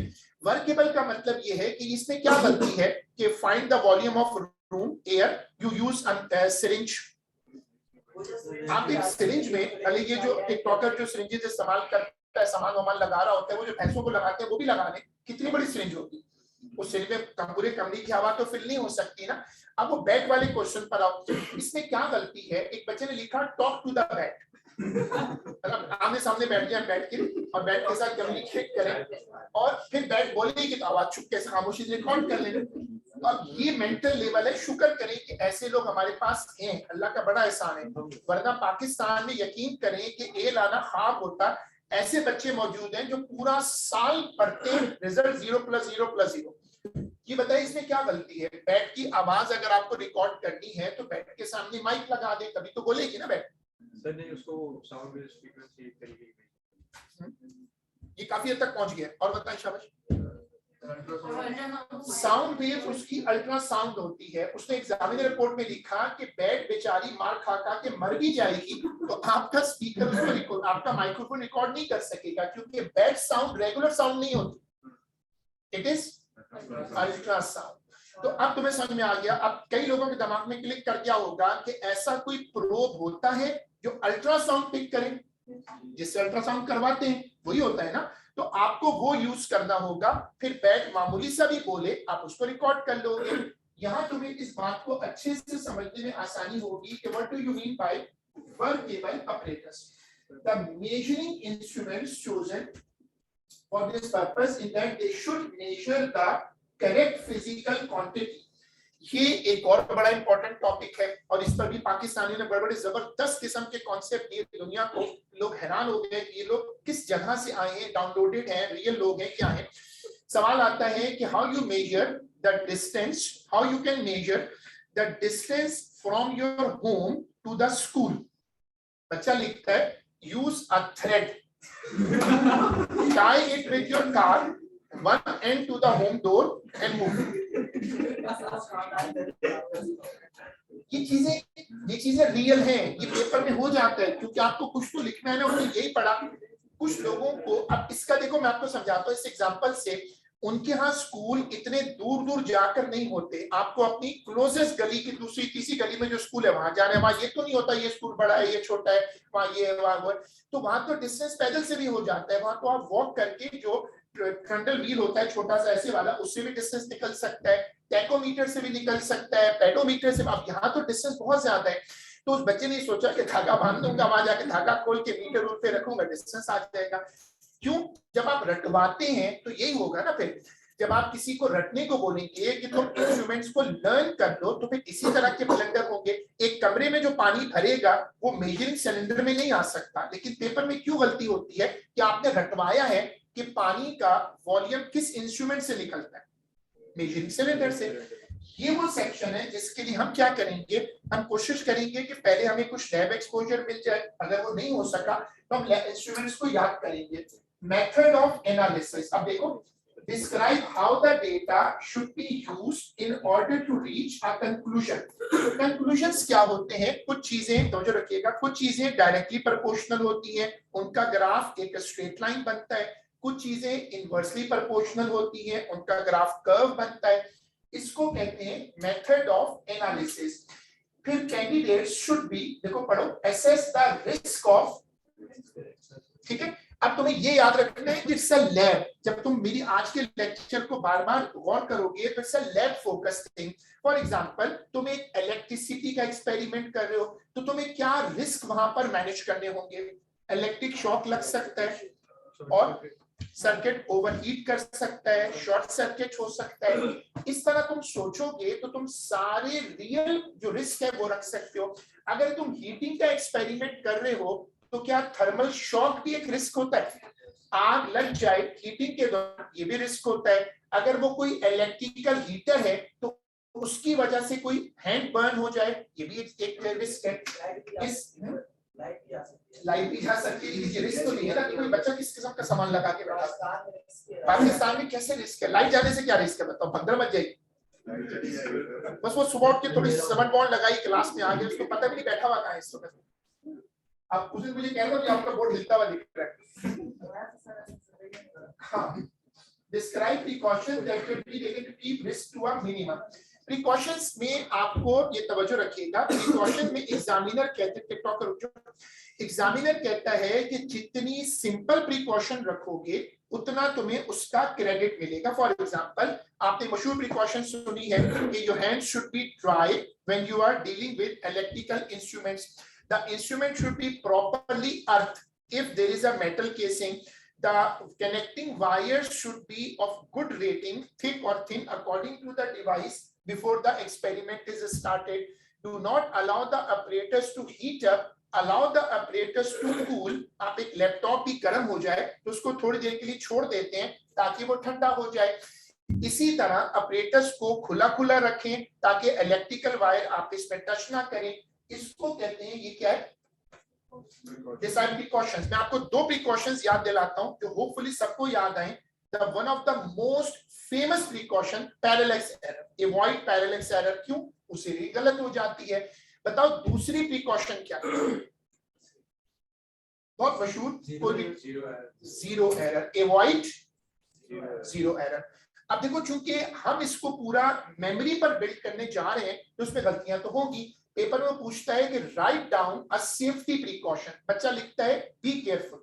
वर्केबल का मतलब ये है कि इसमें क्या गलती है कि find the volume of room air, you use syringe. आप एक सिरिंज में अली ये जो टिकटॉकर जो सिरिंजेस इस्तेमाल करता है, सामान वामान लगा रहा होता है, वो जो भैंसों को लगाते हैं वो भी लगा लें, कितनी बड़ी सिरिंज होती है, उस सिरिंज में पूरे कमरे की हवा तो फिल नहीं हो सकती ना। अब वो बैट वाले क्वेश्चन पर आओ, इसमें क्या गलती है? एक बच्चे ने लिखा टॉक टू द बैट, मतलब आमने सामने बैठ जाए बैट के और बैट के साथ कम्युनिकेट करें और फिर बैट बोलेगी तो आवाज चुपके से खामोशी से रिकॉर्ड कर लें। अब ये मेंटल लेवल है। शुक्र करें कि ऐसे लोग हमारे पास हैं, अल्लाह का बड़ा एहसान है, वरना पाकिस्तान में यकीन करें कि ए लाना ख्वाब होता। ऐसे बच्चे मौजूद हैं जो पूरा साल पढ़ते रिजल्ट 0+0+0। ये बताइए इसमें क्या गलती है? बैट की आवाज अगर आपको रिकॉर्ड करनी है तो बैट के सामने माइक लगा दे, तभी तो बोलेगी ना बैट। सर नहीं, उसको साउंड वेव फ्रीक्वेंसी तरीके ये काफी हद तक पहुंच गया। और बताएं शाबाश। साउंड वेव उसकी अल्ट्रासाउंड होती है। उसने एग्जामिनर रिपोर्ट में लिखा कि बैट बेचारी मार खा खा के मर भी जाएगी तो आपका स्पीकर उसको रिकॉर्ड, आपका माइक्रोफोन रिकॉर्ड नहीं कर सकेगा, क्योंकि बैट साउंड रेगुलर साउंड नहीं होती, इट इज अल्ट्रासाउंड। तो अब तुम्हें समझ में आ गया। अब कई लोगों के दिमाग में क्लिक कर गया होगा कि ऐसा कोई प्रोब होता है जो अल्ट्रासाउंड पिक करे, जिससे अल्ट्रासाउंड करवाते हैं वही होता है ना, तो आपको वो यूज करना होगा। फिर बैट मामूली सा भी बोले आप उसको रिकॉर्ड कर लोगे। यहाँ तुम्हें इस बात को अच्छे से समझने में आसानी होगी कि what do you mean by workable operators. The measuring instruments chosen for this purpose in that they should measure the correct physical quantity। ये एक और बड़ा इंपॉर्टेंट टॉपिक है और इस पर भी पाकिस्तानी ने बड़े-बड़े जबरदस्त किस्म के कॉन्सेप्ट दिए दुनिया को। लोग हैरान हो गए कि ये लोग किस जगह से आए हैं, डाउनलोडेड हैं, रियल लोग हैं, क्या हैं। सवाल आता है कि how you measure the distance, how you can measure the distance from your home to the school. बच्चा लिखता है use a thread, tie it with your car, one end to the home door and move। ये चीजें real हैं, ये paper में हो जाता है क्योंकि आपको कुछ तो लिखना है ना। उसने यही पढ़ा, कुछ लोगों को, अब इसका देखो मैं आपको समझाता हूँ इस एग्जांपल से, उनके यहाँ स्कूल इतने दूर दूर जाकर नहीं होते, आपको अपनी क्लोजेस्ट गली की दूसरी तीसरी गली में जो स्कूल है वहां जाना है, वहां ये तो नहीं होता ये स्कूल बड़ा है ये छोटा है, वहां ये है वहां वो है, तो वहां तो डिस्टेंस पैदल से भी हो जाता है, वहां तो आप वॉक करके जो फ्रंटल व्हील होता है छोटा सा ऐसे वाला, उससे भी डिस्टेंस निकल सकता है, टैकोमीटर से भी निकल सकता है, पेडोमीटर से, अब यहाँ तो डिस्टेंस बहुत ज्यादा है। तो उस बच्चे ने सोचा कि धागा बांध दूंगा, वहां जाके धागा खोल के मीटर रूल पे रखूंगा, डिस्टेंस आ जाएगा। क्यों? जब आप रटवाते हैं तो यही होगा ना, फिर जब आप किसी को रटने को बोलेंगे कि तुम इंस्ट्रूमेंट्स को लर्न कर लो, तो फिर इसी तरह के ब्लंडर होंगे। एक कमरे में जो पानी भरेगा वो मेजरिंग सिलेंडर में नहीं आ सकता, लेकिन पेपर में क्यों गलती होती है कि आपने रटवाया है कि पानी का वॉल्यूम किस इंस्ट्रूमेंट से निकलता है, मेजरिंग सिलेंडर से। ये वो सेक्शन है जिसके लिए हम क्या करेंगे, हम कोशिश करेंगे कि पहले हमें कुछ लैब एक्सपोजर मिल जाए, अगर वो नहीं हो सका तो हम इंस्ट्रूमेंट्स को याद करेंगे। मेथड ऑफ एनालिसिस, अब देखो, describe how the data should be used in order to reach a conclusion। conclusions क्या होते हैं? कुछ चीजें तो जो रखिएगा, कुछ चीजें डायरेक्टली प्रोपोर्शनल होती हैं, उनका ग्राफ एक स्ट्रेट लाइन बनता है, कुछ चीजें इनवर्सली प्रोपोर्शनल होती हैं, उनका ग्राफ कर्व बनता है, इसको कहते हैं मेथड ऑफ एनालिसिस। फिर कैंडिडेट्स शुड बी, देखो पढ़ो, assess the risk of, ठीक है। अब तुम्हें ये याद रखना है कि इट्स अ लैब, जब तुम मेरी आज के लेक्चर को बार बार गौर करोगे तो it's a lab focused thing. For example, तुम एक इलेक्ट्रिसिटी का एक्सपेरिमेंट कर रहे हो, तो तुम्हें क्या रिस्क वहां पर मैनेज करने होंगे? इलेक्ट्रिक शॉक लग सकता है, और सर्किट ओवरहीट कर सकता है, शॉर्ट सर्किट हो सकता है। इस तरह तुम सोचोगे तो तुम सारे रियल जो रिस्क है वो रख सकते हो। अगर तुम हीटिंग का एक्सपेरिमेंट कर रहे हो तो क्या थर्मल शॉक भी एक रिस्क होता है? आग लग जाए हीटिंग के दौरान, ये भी रिस्क होता है। अगर वो कोई इलेक्ट्रिकल हीटर है तो उसकी वजह से कोई हैंड बर्न हो जाए, ये भी एक रिस्क है। लाइट भी जा सकती है, ये रिस्क तो नहीं है ना कि कोई बच्चा किस किस्म का सामान लगा के बैठा। पाकिस्तान में कैसे रिस्क है? लाइट जाने से क्या रिस्क है बताओ? भगदड़ मच जाएगी। बस वो सुबह उठ के थोड़ी 7 बॉन्ड लगाई, क्लास में आ गया, उसको पता भी नहीं बैठा हुआ कहाँ है इस वक्त। अब उस दिन मुझे कह रहा था कि आपका बोर्ड हिलता हुआ दिख रहा है। हाँ, describe precautions that should be taken to keep risk to a minimum। precautions में आपको ये तवज्जो रखिएगा, precaution में एग्जामिनर कहते हैं, एग्जामिनर कहता है कि जितनी सिंपल प्रिकॉशन रखोगे उतना तुम्हें उसका क्रेडिट मिलेगा। फॉर एग्जांपल, आपने मशहूर प्रिकॉशन सुनी है कि your hands should be dry when you are dealing with electrical instruments। The instrument should be properly earthed if there is a metal casing। The connecting wires should be of good rating, thick or thin according to the device before the experiment is started। Do not allow the apparatus to heat up, allow the apparatus to cool। आप एक laptop भी गर्म हो जाए तो उसको थोड़ी देर के लिए छोड़ देते हैं ताकि वो ठंडा हो जाए। इसी तरह apparatus को खुला खुला रखें ताकि इलेक्ट्रिकल वायर आप इसमें टच ना करें। इसको कहते हैं, ये क्या है? Decide precautions। मैं आपको 2 precautions याद दिलाता हूं जो होपफुली सबको याद आए। The one of the most famous precaution, parallax error। Avoid parallax error। क्यों? उसे भी गलत हो जाती है। बताओ दूसरी precaution क्या है? बहुत मशहूर, zero error. Avoid zero error. अब देखो, चूंकि हम इसको पूरा मेमोरी पर बिल्ड करने जा रहे हैं तो उसमें गलतियां तो होंगी। पेपर में पूछता है कि राइट डाउन अ सेफ्टी प्रिकॉशन, बच्चा लिखता है बी केयरफुल।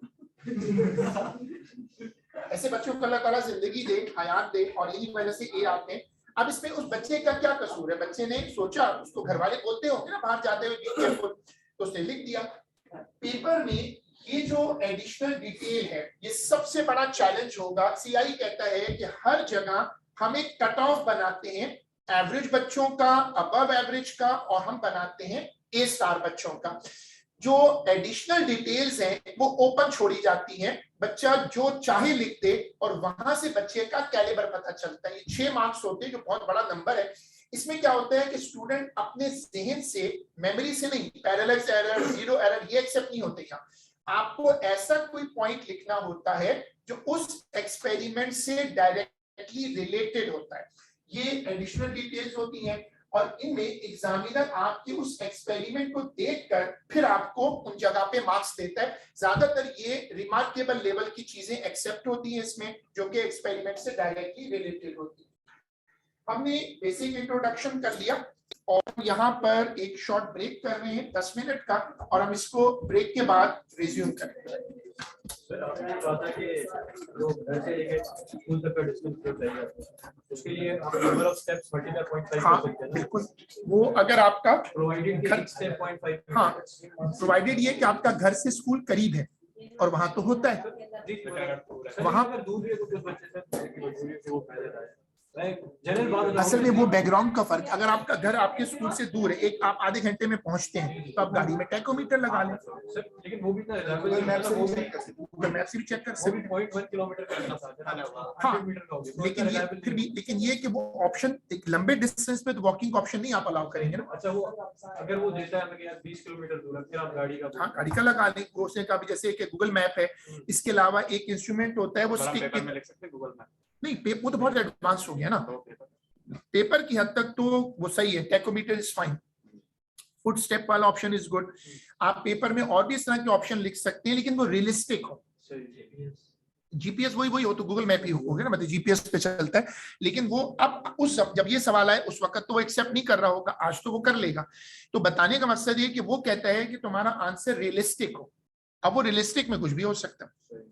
ऐसे बच्चों को अल्लाह ताला जिंदगी दे, हयात दे, और इन्हीं वजह से ये आते हैं। अब इसमें उस बच्चे का क्या कसूर है? बच्चे ने सोचा, उसको घर वाले बोलते होंगे ना बाहर जाते हुए बी केयरफुल, तो उसने लिख दिया। पेपर में ये जो एडिशनल डिटेल है ये सबसे बड़ा चैलेंज होगा। सीआई कहता है कि हर जगह हम एक कट ऑफ बनाते हैं एवरेज बच्चों का, अबव एवरेज का, और हम बनाते हैं ए स्टार बच्चों का। जो एडिशनल डिटेल्स हैं वो ओपन छोड़ी जाती हैं, बच्चा जो चाहे लिख दे और वहां से बच्चे का कैलिबर पता चलता है। ये 6 मार्क्स होते हैं जो बहुत बड़ा नंबर है। इसमें क्या होता है कि स्टूडेंट अपने जहन से, मेमोरी से नहीं, पैरेलैक्स एरर, जीरो एरर ये एक्सेप्ट नहीं होते। यहाँ आपको ऐसा कोई पॉइंट लिखना होता है जो उस एक्सपेरिमेंट से डायरेक्टली रिलेटेड होता है। ये एडिशनल डिटेल्स होती हैं। और इनमें एग्जामिनर आपके उस एक्सपेरिमेंट को देखकर फिर आपको उन जगह पे मार्क्स देता है। ज्यादातर ये रिमार्केबल लेवल की चीजें एक्सेप्ट होती हैं इसमें, जो कि एक्सपेरिमेंट से डायरेक्टली रिलेटेड होती है। हमने बेसिक इंट्रोडक्शन कर लिया और यहाँ पर एक शॉर्ट ब्रेक कर रहे हैं 10 मिनट का, और हम इसको ब्रेक के बाद रिज्यूम करेंगे। सर आपने कहा था कि जो घर से लेके स्कूल तक का डिस्टेंस जो तय करते हैं उसके लिए आप नंबर ऑफ स्टेप्स 35.5 हाँ कर सकते हैं। बिल्कुल, वो अगर आपका प्रोवाइडेड घर- कि स्टेप 0.5 हाँ प्रोवाइडेड ये कि आपका घर से स्कूल करीब है, और वहां तो होता है वहां अगर दूर है तो कुछ बच्चे सर की मजबूरी से वो पहले आए। मैं जनरल बात असल में वो बैकग्राउंड का फर्क। अगर आपका घर आपके स्कूल से दूर है, एक आप आधे घंटे में पहुंचते हैं, तो आप गाड़ी में टैकोमीटर लगा लें। सर लेकिन वो भी इतना गूगल मैप से भी चेक कर सकते हैं, गूगल मैप से भी चेक कर वो भी सकते 0.1 किलोमीटर का रास्ता है। हाँ, 100 मीटर का हो गया। लेकिन ये फिर भी, लेकिन ये कि वो ऑप्शन एक लंबे डिस्टेंस पे तो वॉकिंग का ऑप्शन नहीं आप अलाउ करेंगे ना। अच्छा वो अगर वो देता है हमें कि यार 20 किलोमीटर दूर है, फिर आप गाड़ी का हाँ गाड़ी का लगा लें। गोसे का भी जैसे कि गूगल मैप है, इसके अलावा एक इंस्ट्रूमेंट होता है वो स्टिक पेपर में लिख सकते हैं गूगल मैप। नहीं, वो तो बहुत एडवांस हो गया ना। पेपर की हद तक तो वो सही है, tachometer is fine, foot step वाला ऑप्शन इज गुड। आप पेपर में और भी इस तरह के ऑप्शन लिख सकते हैं, लेकिन वो रियलिस्टिक हो। जीपीएस वही हो तो गूगल मैप ही होगा ना, मतलब जीपीएस पे चलता है। लेकिन वो अब उस जब ये सवाल आए उस वक्त तो वो एक्सेप्ट नहीं कर रहा होगा, आज तो वो कर लेगा। तो बताने का मकसद ये कि वो कहता है कि तुम्हारा आंसर रियलिस्टिक हो। अब वो रियलिस्टिक में कुछ भी हो सकता है।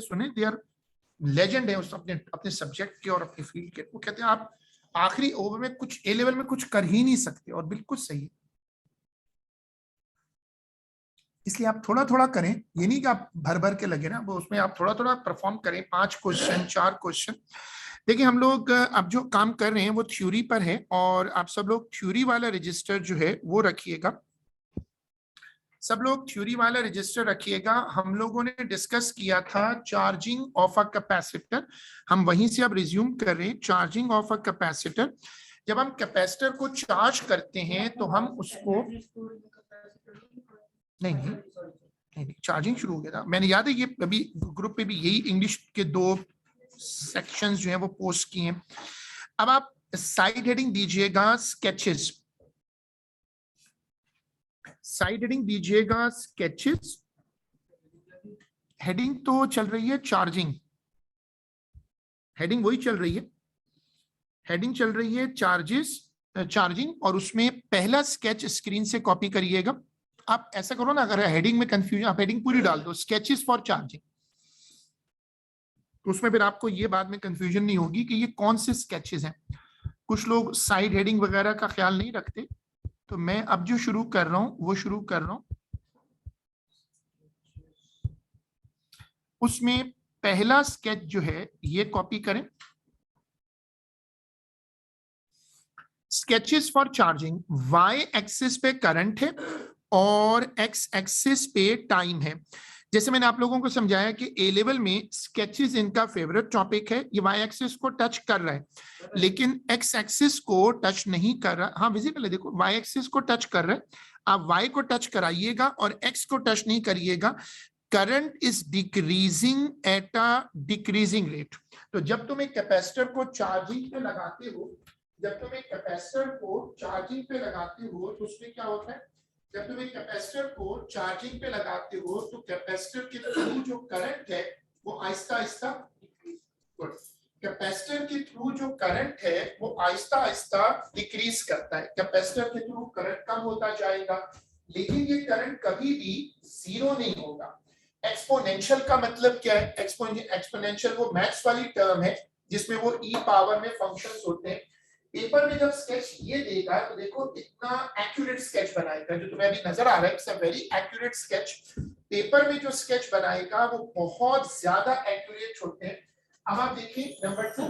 सुने, दे आर लेजेंड है उस अपने अपने सब्जेक्ट के और अपने फील्ड के। वो कहते हैं आप आखिरी ओवर में कुछ ए लेवल में कुछ कर ही नहीं सकते, और बिल्कुल सही है। इसलिए आप थोड़ा थोड़ा करें, ये नहीं कि आप भर भर के लगे ना, वो उसमें आप थोड़ा थोड़ा परफॉर्म करें। 5 क्वेश्चन 4 क्वेश्चन। देखिए हम लोग अब जो काम कर रहे हैं वो थ्योरी पर है, और आप सब लोग थ्योरी वाला रजिस्टर जो है वो रखिएगा। सब लोग थ्योरी वाला रजिस्टर रखिएगा। हम लोगों ने डिस्कस किया था चार्जिंग ऑफ अ कैपेसिटर, हम वहीं से अब रिज्यूम कर रहे हैं। चार्जिंग ऑफ अ कैपेसिटर, जब हम कैपेसिटर को चार्ज करते हैं तो हम उसको नहीं चार्जिंग शुरू हो गया था, मैंने याद है ये अभी ग्रुप पे भी यही इंग्लिश के 2 सेक्शंस जो हैं वो पोस्ट किए हैं। अब आप साइड हेडिंग दीजिएगा स्केचेस, साइड हेडिंग दीजिएगा स्केचेस। हेडिंग तो चल रही है चार्जिंग, हेडिंग वही चल रही है, हेडिंग चल रही है चार्जेस चार्जिंग, और उसमें पहला स्केच स्क्रीन से कॉपी करिएगा। आप ऐसा करो ना, अगर हेडिंग में कंफ्यूजन, आप हेडिंग पूरी डाल दो स्केचेस फॉर चार्जिंग, तो उसमें फिर आपको ये बाद में कंफ्यूजन नहीं होगी कि ये कौन से स्केचेस हैं। कुछ लोग साइड हेडिंग वगैरह का ख्याल नहीं रखते, तो मैं अब जो शुरू कर रहा हूं वो शुरू कर रहा हूं। उसमें पहला स्केच जो है ये कॉपी करें, sketches for charging. Y axis पे करंट है और एक्स एक्सिस पे टाइम है। जैसे मैंने आप लोगों को समझाया कि ए लेवल में स्केचेस इनका फेवरेट टॉपिक है, ये वाई एक्सिस को टच कर रहा है लेकिन एक्स एक्सिस को टच नहीं कर रहा। हाँ विजिबल है, देखो वाई एक्सिस को टच कर रहा है, आप वाई को टच कराइएगा और एक्स को टच नहीं करिएगा। Current is decreasing at a decreasing rate. तो जब तुम एक कैपेसिटर को चार्जिंग पे लगाते हो, जब तुम एक कैपेसिटर को चार्जिंग पे लगाते हो तो उसमें क्या होता है, जब तुम एक कैपेसिटर को चार्जिंग पे लगाते हो तो कैपेसिटर के थ्रू जो करंट है वो आहिस्ता आहिस्ता, कैपेसिटर के थ्रू जो करंट है वो आहिस्ता आहिस्ता डिक्रीज करता है। कैपेसिटर के थ्रू करंट कम होता जाएगा, लेकिन ये करंट कभी भी जीरो नहीं होगा। एक्सपोनेंशियल का मतलब क्या है? एक्सपोनेंशियल वो मैथ्स वाली टर्म है जिसमें वो ई पावर में फंक्शंस होते हैं। पेपर में जब स्केच ये देगा तो देखो इतना एक्यूरेट स्केच बनाएगा, जो तुम्हें अभी नजर आ रहा है it's a very accurate sketch. Paper में जो स्केच बनाएगा वो बहुत ज्यादा एक्यूरेट होते हैं। अब आप देखिए नंबर 2,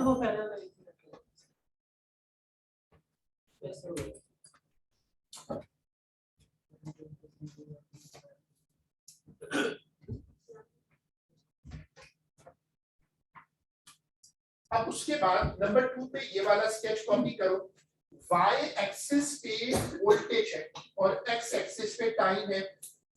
अब उसके बाद नंबर 2 पे ये वाला स्केच कॉपी करो। वाई एक्सिस पे वोल्टेज है और एक्स एक्सिस पे टाइम है।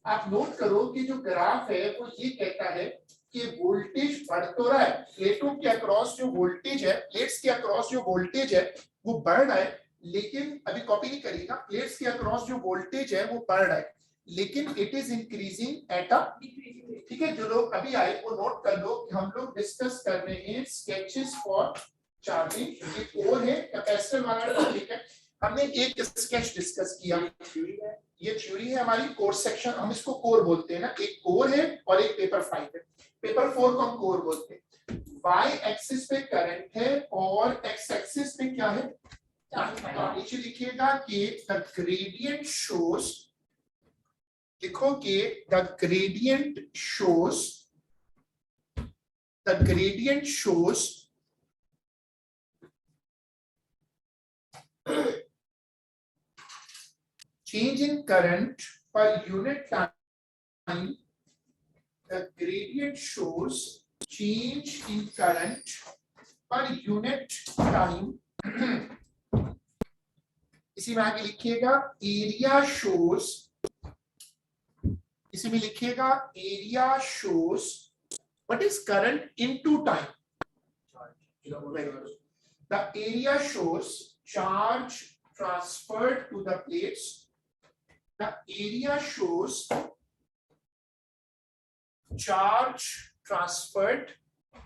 आप नोट करो कि जो ग्राफ है वो ये कहता है कि वोल्टेज बढ़ तो रहा है, प्लेटों के अक्रॉस जो वोल्टेज है, प्लेट्स के अक्रॉस जो वोल्टेज है वो बढ़ रहा है, लेकिन अभी कॉपी नहीं करिएगा, प्लेट्स के अक्रॉस जो वोल्टेज है वो बढ़ रहा है लेकिन it is increasing at a, ठीक है। जो लोग अभी आए वो नोट कर लो कि हम लोग डिस्कस कर रहे हैं स्केचेस फॉर चार्जिंग। ये कोर है, कैपेसिटर वाला टॉपिक है। हमने एक स्केच डिस्कस किया, ये थ्योरी है हमारी कोर सेक्शन, हम इसको कोर बोलते हैं ना, एक कोर है और एक पेपर 5 है। पेपर 4 को हम कोर बोलते हैं। वाई एक्सिस पे करंट है और एक्स एक्सिस पे क्या है, नीचे लिखिएगा कि द ग्रेडियंट शोज, लिखो कि the gradient shows change in current per unit time. The gradient shows change in current per unit time. इसी में आगे लिखिएगा एरिया शोज, इसी में लिखिएगा area shows what is current into time. The area shows charge transferred to the plates. The area shows charge transferred.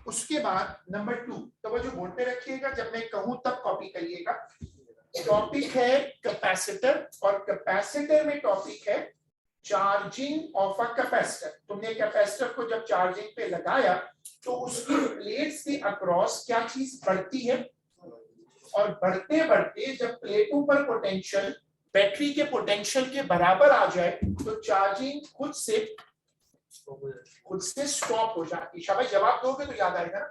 उसके बाद number 2, तो वो जो बोर्ड पे रखिएगा, जब मैं कहूं तब कॉपी करिएगा। टॉपिक है कैपेसिटर और कैपेसिटर में टॉपिक है चार्जिंग ऑफ अ कैपेसिटर। तुमने कैपेसिटर को जब चार्जिंग पे लगाया तो उसकी प्लेट्स के अक्रॉस क्या चीज बढ़ती है, और बढ़ते बढ़ते जब प्लेटों पर पोटेंशियल बैटरी के पोटेंशियल के बराबर आ जाए तो चार्जिंग खुद से स्टॉप हो जाती है। शाबाश, जवाब दोगे तो याद आएगा ना।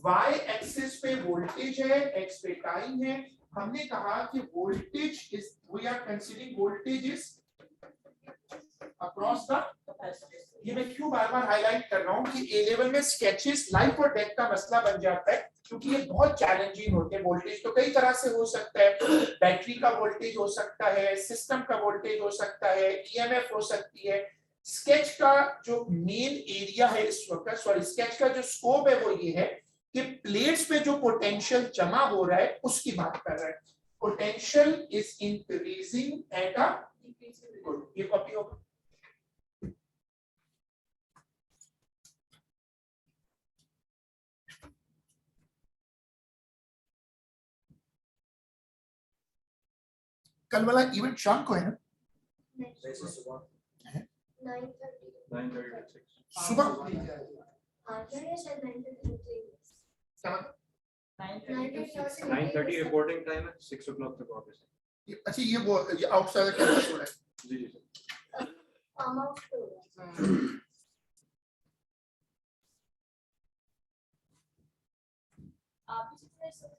वाई एक्सिस पे वोल्टेज है, एक्स पे टाइम है। हमने कहा कि voltage is, we are considering voltage is across the, ये मैं क्यों बार बार हाईलाइट कर रहा हूँ कि ए लेवल में स्केचेस लाइफ और डेथ का मसला बन जाता है, क्योंकि ये बहुत चैलेंजिंग होते हैं। वोल्टेज तो कई तरह से हो सकता है, बैटरी का वोल्टेज हो सकता है, सिस्टम का वोल्टेज हो सकता है, ईएमएफ हो सकती है। स्केच का जो मेन एरिया है इस वक्त, सॉरी स्केच का जो स्कोप है वो ये है कि प्लेट्स पे जो पोटेंशियल जमा हो रहा है उसकी बात कर रहा है। Potential is increasing at a, ये कॉपी होगा। कल वाला इवेंट शाम को है ना? सुबह 9:30 रिपोर्टिंग टाइम है, 6 o'clock तक वापस। अच्छा, ये वो आउटसाइडर कैंपस हो रहा है। जी जी सर। आप भी कितने सर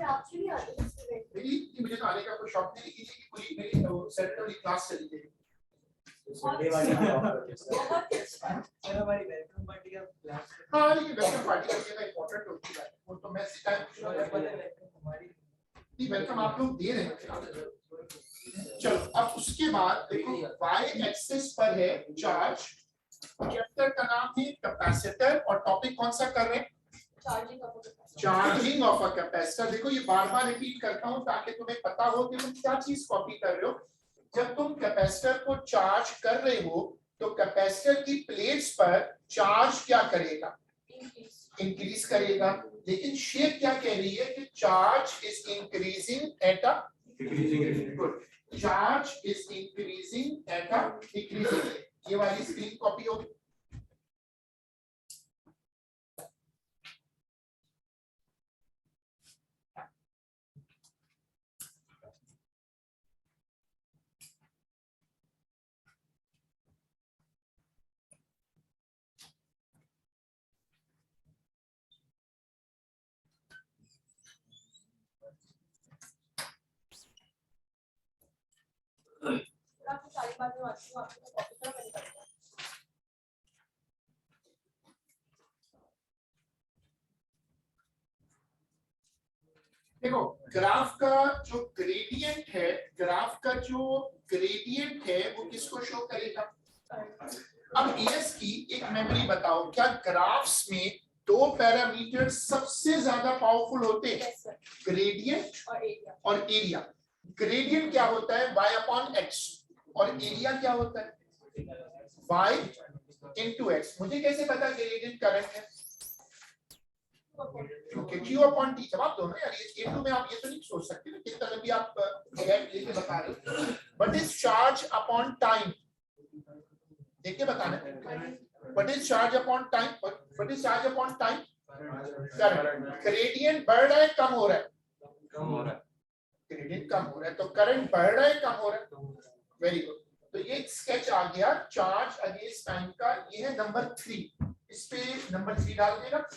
आपसे भी आते हैं मेरी मुझे तो आने का कोई शौक नहीं, लेकिन ये पूरी मेरी सैटरडे वाली क्लास चली गई। संडे वाली बहुत अच्छा सर हमारी वेलकम पार्टी का क्लास हाँ, लेकिन वेलकम पार्टी का जगह इम्पोर्टेंट होती है, वो तो मैं इसी टाइम हमारी नहीं, वेलकम आप लोग दे रहे हैं। चलो, अब उसके बाद देखो वाई एक्सिस पर है चार्ज, चैप्टर का नाम है कैपेसिटर, और टॉपिक कौन सा कर रहे हैं? चार्जिंग का process. Charging of a capacitor. देखो ये बार बार रिपीट करता हूं ताकि तुम्हें पता हो कि तुम क्या चीज कॉपी कर रहे हो। जब तुम कैपेसिटर को चार्ज कर रहे हो तो कैपेसिटर की प्लेट्स पर चार्ज क्या करेगा? इंक्रीज करेगा। लेकिन शेप क्या कह रही है कि charge is increasing at a, charge is increasing at a decreasing. ये वाली स्क्रीन कॉपी होगी। आपको सारी बातें आती हैं, आपको कॉपी का मैंने कर दिया। देखो ग्राफ का जो ग्रेडियंट है, ग्राफ का जो ग्रेडियंट है वो किसको शो करेगा? अब एएस की एक मेमोरी बताओ, क्या ग्राफ्स में दो पैरामीटर सबसे ज्यादा पावरफुल होते हैं? Yes sir. ग्रेडियंट और एरिया। और एरिया। ग्रेडियंट क्या होता है? y अपॉन x, और एरिया क्या होता है? y into x। मुझे कैसे पता ग्रेडियंट करंट है? क्योंकि q अपॉन t। जवाब दो ना यार, ये K2 में आप ये तो नहीं सोच सकते ना, किस तरह भी आप गैप लेके बता रहे हो। What is charge upon time? देख के बताना। What is charge upon time? What is charge upon time? Current. Gradient बढ़ रहा है कम हो रहा है? कम हो रहा है। ग्रेडियंट कम हो रहा है, तो करंट बढ़ रहा है कम हो रहा है? Very good. तो ये स्केच आ गया चार्ज अगेंस्ट टाइम का। ये है नंबर 3। इस पे नंबर 3 डाल देना।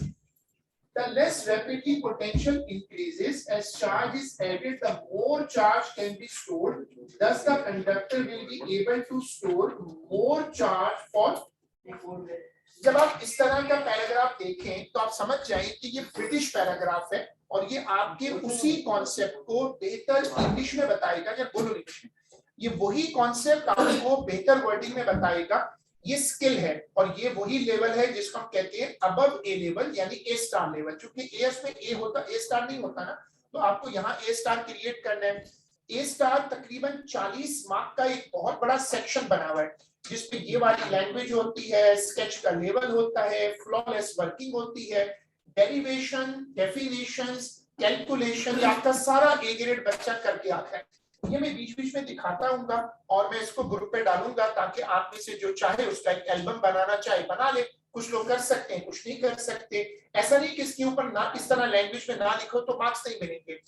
The less rapidly potential increases as charge is added, the more charge can be stored. Thus, the conductor will be able to store more charge for. जब आप इस तरह का पैराग्राफ देखें तो आप समझ जाएं कि ये ब्रिटिश पैराग्राफ है और ये आपके उसी कॉन्सेप्ट को बेहतर इंग्लिश में बताएगा। या बोलो इंग्लिश में, ये वही कॉन्सेप्ट आपको बेहतर वर्डिंग में बताएगा। ये स्किल है और ये वही लेवल है जिसको हम कहते हैं अबव ए लेवल, यानी ए स्टार लेवल। चूंकि एएस में ए होता, ए स्टार नहीं होता ना, तो आपको यहाँ ए स्टार क्रिएट करना है। ए स्टार तकरीबन 40 मार्क का एक बहुत बड़ा सेक्शन बना हुआ है जिसपे ये वाली लैंग्वेज होती है, स्केच का लेवल होता है, फ्लॉलेस वर्किंग होती है, डेरिवेशन, डेफिनेशंस, कैलकुलेशन, आपका सारा ए ग्रेड बच्चा करके आता है। ये मैं बीच बीच में दिखाता हूँगा और मैं इसको ग्रुप पे डालूंगा ताकि आप में से जो चाहे उसका एक एल्बम बनाना चाहे बना ले। कुछ लोग कर सकते हैं, कुछ नहीं कर सकते। ऐसा नहीं कि इसके ऊपर ना इस तरह लैंग्वेज में ना लिखो तो मार्क्स नहीं मिलेंगे।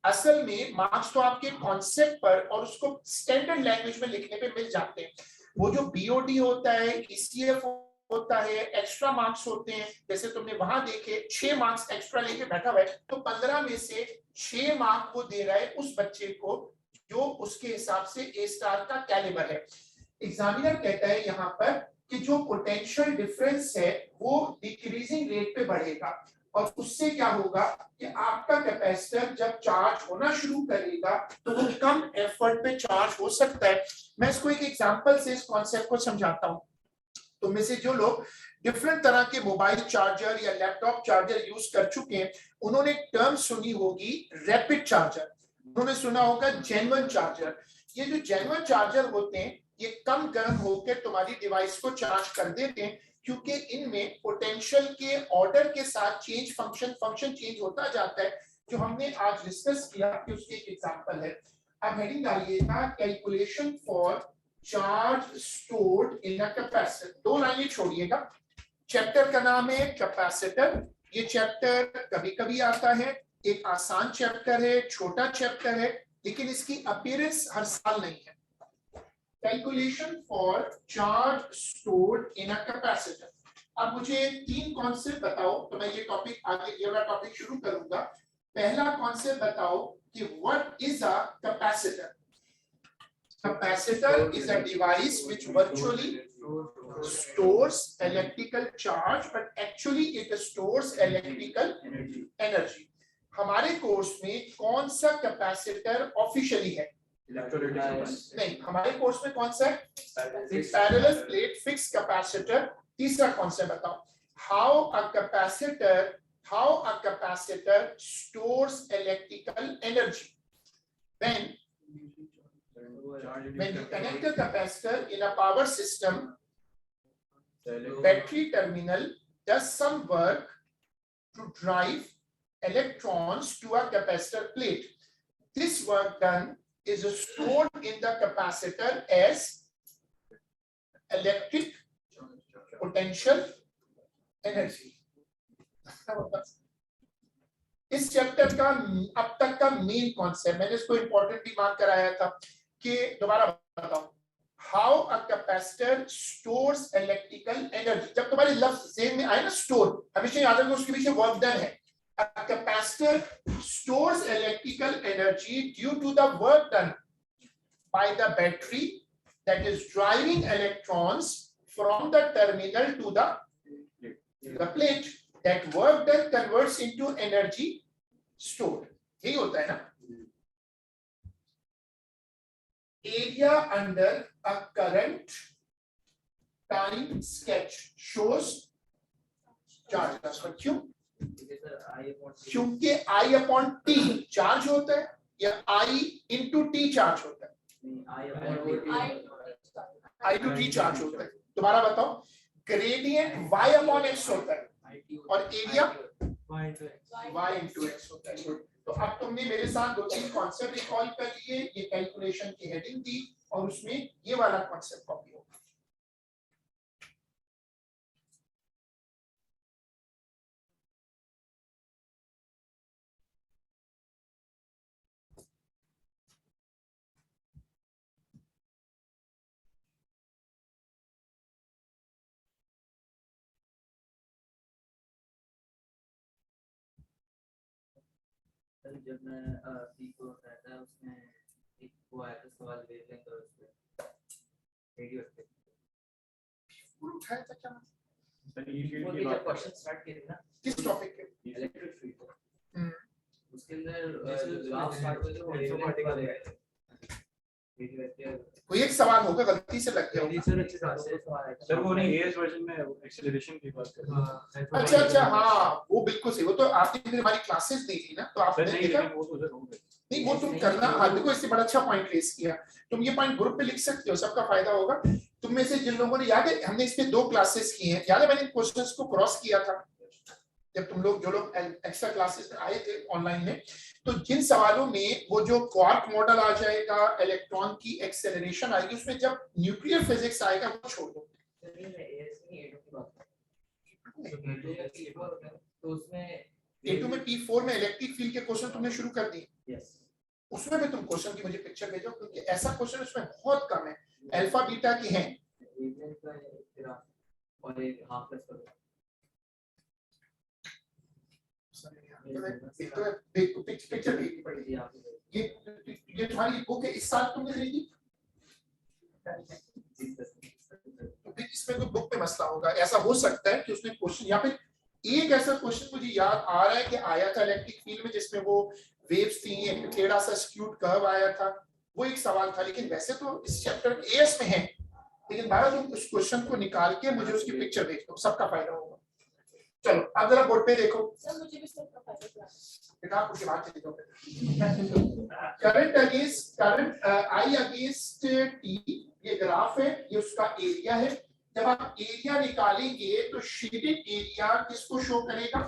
असल में मार्क्स तो आपके कॉन्सेप्ट पर और उसको स्टैंडर्ड लैंग्वेज में लिखने पे मिल जाते हैं। वो जो बीओडी होता है, ईसीएफ होता है, एक्स्ट्रा मार्क्स होते हैं, जैसे तुमने वहां देखे 6 मार्क्स एक्स्ट्रा लेके बैठा हुआ है, तो 15 में से 6 मार्क वो दे रहा है उस बच्चे को जो उसके हिसाब से ए स्टार का कैलिबर है। एग्जामिनर कहता है यहाँ पर कि जो पोटेंशियल डिफरेंस है वो डिक्रीजिंग रेट पे बढ़ेगा और उससे क्या होगा कि आपका कैपेसिटर जब चार्ज होना शुरू करेगा तो वो कम एफर्ट पे चार्ज हो सकता है। मैं इसको एक एग्जांपल से इस कॉन्सेप्ट को समझाता हूँ। तो में से जो लोग डिफरेंट तरह के मोबाइल चार्जर या लैपटॉप चार्जर यूज कर चुके हैं, उन्होंने टर्म सुनी होगी रैपिड चार्जर, उन्होंने सुना होगा जेन्युइन चार्जर। ये जो जेन्युइन चार्जर होते हैं ये कम गर्म होकर तुम्हारी डिवाइस को चार्ज कर देते हैं क्योंकि इनमें पोटेंशियल के ऑर्डर के साथ फंक्शन चेंज होता जाता है, जो हमने आज डिस्कस किया कि उसकी एक एग्जांपल है। अब हेडिंग डालिएगा calculation for charge stored in a capacitor. 2 लाइनें छोड़िएगा। चैप्टर का नाम है कैपेसिटर। ये चैप्टर कभी-कभी आता है, एक आसान चैप्टर है, छोटा चैप्टर है, लेकिन इसकी अपीयरेंस हर साल नहीं है। Calculation for charge stored in a capacitor. अब मुझे 3 कॉन्सेप्ट बताओ, तो मैं ये टॉपिक आगे ये वाला टॉपिक शुरू करूंगा। पहला कॉन्सेप्ट बताओ कि what is a capacitor. Capacitor is a device which virtually stores electrical charge, but actually it stores electrical energy. हमारे कोर्स में कौन सा कैपेसिटर ऑफिशियली है? नहीं, हमारे कोर्स में कौन सा है? Parallel plate fixed capacitor. तीसरा कॉन्सेप्ट बताओ। How a capacitor stores electrical energy. When you connect a capacitor in a power system, battery terminal does some work to drive electrons to a capacitor plate. This work done is stored in the capacitor as electric potential energy. इस chapter का अब तक का main concept, मैंने इसको importantly mark कराया था कि दोबारा बताओ। How a capacitor stores electrical energy. जब तुम्हारे लफ्ज ज़हन में आए ना स्टोर, हमेशा याद रखना उसके पीछे वर्क डन है। A capacitor stores electrical energy due to the work done by the battery that is driving electrons from the terminal to the plate. That work done converts into energy stored. यही होता है ना। Area under a current time sketch shows charge transfer. क्यों? क्योंकि I upon T charge होता है या I into T charge होता है? I to T चार्ज होता है। दोबारा बताओ। ग्रेडियंट Y upon X होता है और एरिया Y into X होता है। तो अब तुमने मेरे साथ 2-3 कॉन्सेप्ट रिकॉल कर लिए, ये कैलकुलेशन की हेडिंग दी और उसमें ये वाला कॉन्सेप्ट कॉपी होगा। जब मैं को रहता है उसमें एक वो आया था सवाल वेवलेंथ और उसपे रेडियो पे पूरा उठाया था क्या? वो जब क्वेश्चन स्टार्ट किए थे ना किस टॉपिक पे? इलेक्ट्रिक फील्ड, उसके अंदर ग्राफ स्टार्ट हुए थे वो वेवलेंथ वाले आए थे। कोई एक सवाल होगा गलती से लग गया होगा। सर वो नहीं एएस वर्जन में एक्सेलरेशन की बात कर रहे हैं। अच्छा हाँ, वो बिल्कुल सही। वो तो आपने फिर हमारी क्लासेस देखी ना, तो आपने देखा वो तो उधर हो गए। नहीं, वो तुम करना। हाँ देखो, इससे बड़ा अच्छा पॉइंट रेस किया तुम। ये पॉइंट ग्रुप पे लिख सकते हो, सबका फायदा होगा। तुम में से जिन लोगों ने, याद है हमने इस पे 2 क्लासेस की हैं, याद है मैंने क्वेश्चंस को क्रॉस किया था जब तुम लोग जो लोग एक्स्ट्रा क्लासेस में आए थे ऑनलाइन में, तो जिन सवालों में वो जो क्वार्क मॉडल आ जाएगा, इलेक्ट्रॉन की एक्सेलरेशन आएगी, उसमें जब न्यूक्लियर फिजिक्स आएगा वो छोड़ दो। तो उसमें A2 में P4 में इलेक्ट्रिक फील्ड के क्वेश्चन तुमने शुरू कर दिए। उसमें भी तुम क्वेश्चन की मुझे पिक्चर भेजो, क्योंकि ऐसा क्वेश्चन उसमें बहुत कम है, अल्फा बीटा के हैं। और एक हाफ प्लस करो। एक तो पिक्चर भेजनी पड़ेगी। ये तुम्हारी बुक है, इस साल तुमने खरीदी, तो फिर इसमें तो बुक में मसला होगा। ऐसा हो सकता है कि उसने क्वेश्चन, या फिर एक ऐसा क्वेश्चन मुझे याद आ रहा है कि आया था इलेक्ट्रिक फील्ड में, जिसमें वो वेव्स थी, एक टेढ़ा सा स्क्यूड कर्व आया था, वो एक सवाल था। लेकिन वैसे तो इस चैप्टर में एएस में है, लेकिन बारह तुम उस क्वेश्चन को निकाल के मुझे उसकी पिक्चर भेज दो, सबका फायदा होगा। चलो अब जरा बोर्ड पे देखो। सर मुझे भी सबका फायदा किताब की बात चली जाओ। Current against current I against T, ये ग्राफ है, ये उसका एरिया है। जब आप एरिया निकालेंगे तो शेडेड एरिया किसको शो करेगा?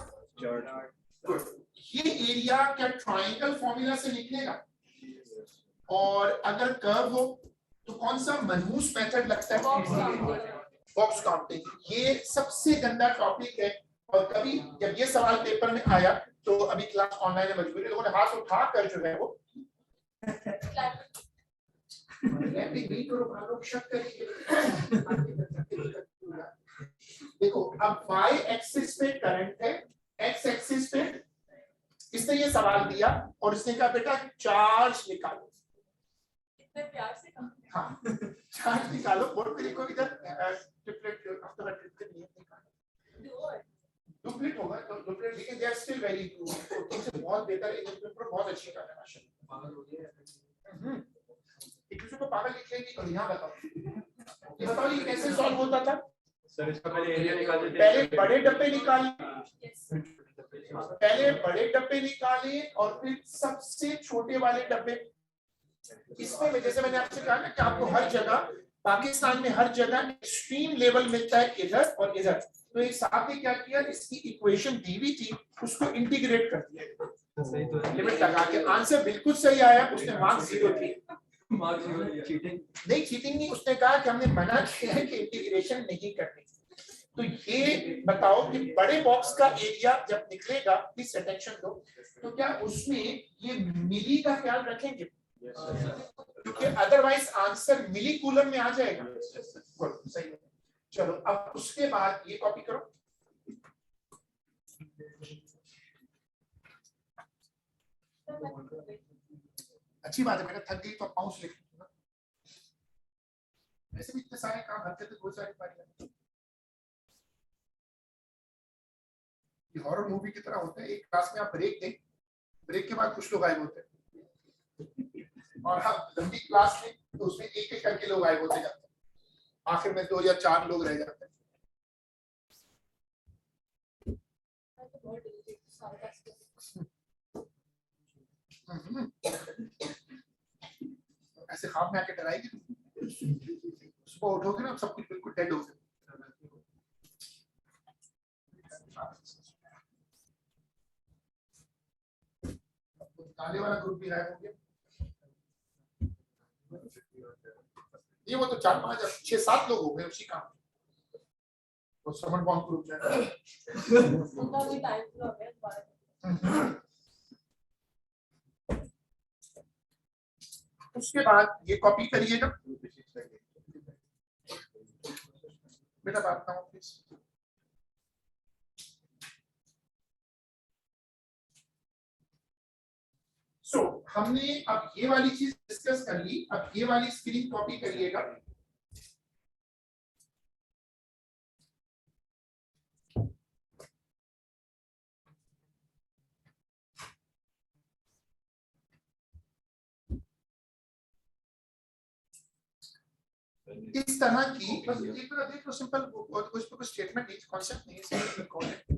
ये एरिया क्या ट्रायंगल फॉर्मूला से निकलेगा? और अगर कर्व हो तो कौन सा मनहूस मेथड लगता है? Box counting. ये सबसे गंदा टॉपिक है, और कभी जब ये सवाल पेपर में आया तो अभी क्लास ऑनलाइन है, मजबूरी लोगों ने हाथ उठा कर जो है वो देखो। अब y एक्सिस पे करंट है, x एक्सिस पे इसने ये सवाल दिया और इसने कहा बेटा चार्ज निकालो। इतने प्यार से कहा। हाँ, चार्ज निकालो। बोर्ड पे देखो इधर ट्रिपलेट डुप्लीट होगा, तो डुप्लीट, लेकिन they are still very good, तो बहुत बेहतर है, ये पेपर बहुत अच्छी कर रहा है माशाल्लाह। एक को पागल लिख लेगी। और यहाँ बताओ, ये बताओ ये कैसे सॉल्व होता था? सर इसका पहले एरिया निकाल देते, पहले बड़े डब्बे निकाले, यस पहले बड़े डब्बे निकाले और फिर सबसे छोटे वाले डब्बे। इसमें जैसे मैंने आपसे कहा ना कि आपको हर जगह, पाकिस्तान में हर जगह एक्सट्रीम लेवल मिलता है, इधर और इधर। तो एक साहब ने क्या किया, इसकी इक्वेशन दी हुई थी, उसको इंटीग्रेट कर दिया, सही तो है। लिमिट लगा के। आंसर बिल्कुल सही आया, उसने मार्क्स 0 थे। चीटिंग नहीं, चीटिंग नहीं, उसने कहा कि हमने मना किया है कि इंटीग्रेशन नहीं करनी। तो ये बताओ कि बड़े बॉक्स का एरिया जब निकलेगा, प्लीज अटेंशन दो, तो क्या उसमें ये मिली का ख्याल रखेंगे? क्योंकि अदरवाइज आंसर मिली कूलम में आ जाएगा। गुड, सही है। चलो अब उसके बाद ये कॉपी करो। अच्छी बात है, मैंने थक गई तो माउस लिख लूंगा। वैसे भी इतने सारे काम, हरकतें बहुत सारी पारी। ये हॉरर मूवी की तरह होता है, एक क्लास में आप ब्रेक दें, ब्रेक के बाद कुछ लोग गायब होते हैं, और आप लंबी क्लास में तो उसमें एक एक करके लोग गायब होते जाते हैं, आखिर में 2 या 4 लोग रह जाते हैं। ऐसे ख्वाब में आके डराएगी, सुबह उठोगे ना सब कुछ बिल्कुल डेड हो गया। काले वाला ग्रुप भी गायब हो गया। ये वो तो 4, 5, 6, 7 लोग हो गए उसी काम। तो समन बॉन्ड ग्रुप जाए। उनका भी टाइम पूरा हो गया। उसके बाद ये कॉपी करिएगा बेटा, बात ना हो प्लीज। सो हमने अब ये वाली चीज डिस्कस कर ली। अब ये वाली स्क्रीन कॉपी करिएगा। इस तरह की बस एक बार देख लो, सिंपल, कुछ स्टेटमेंट नहीं, कॉन्सेप्ट नहीं है, सिंपल कॉल है।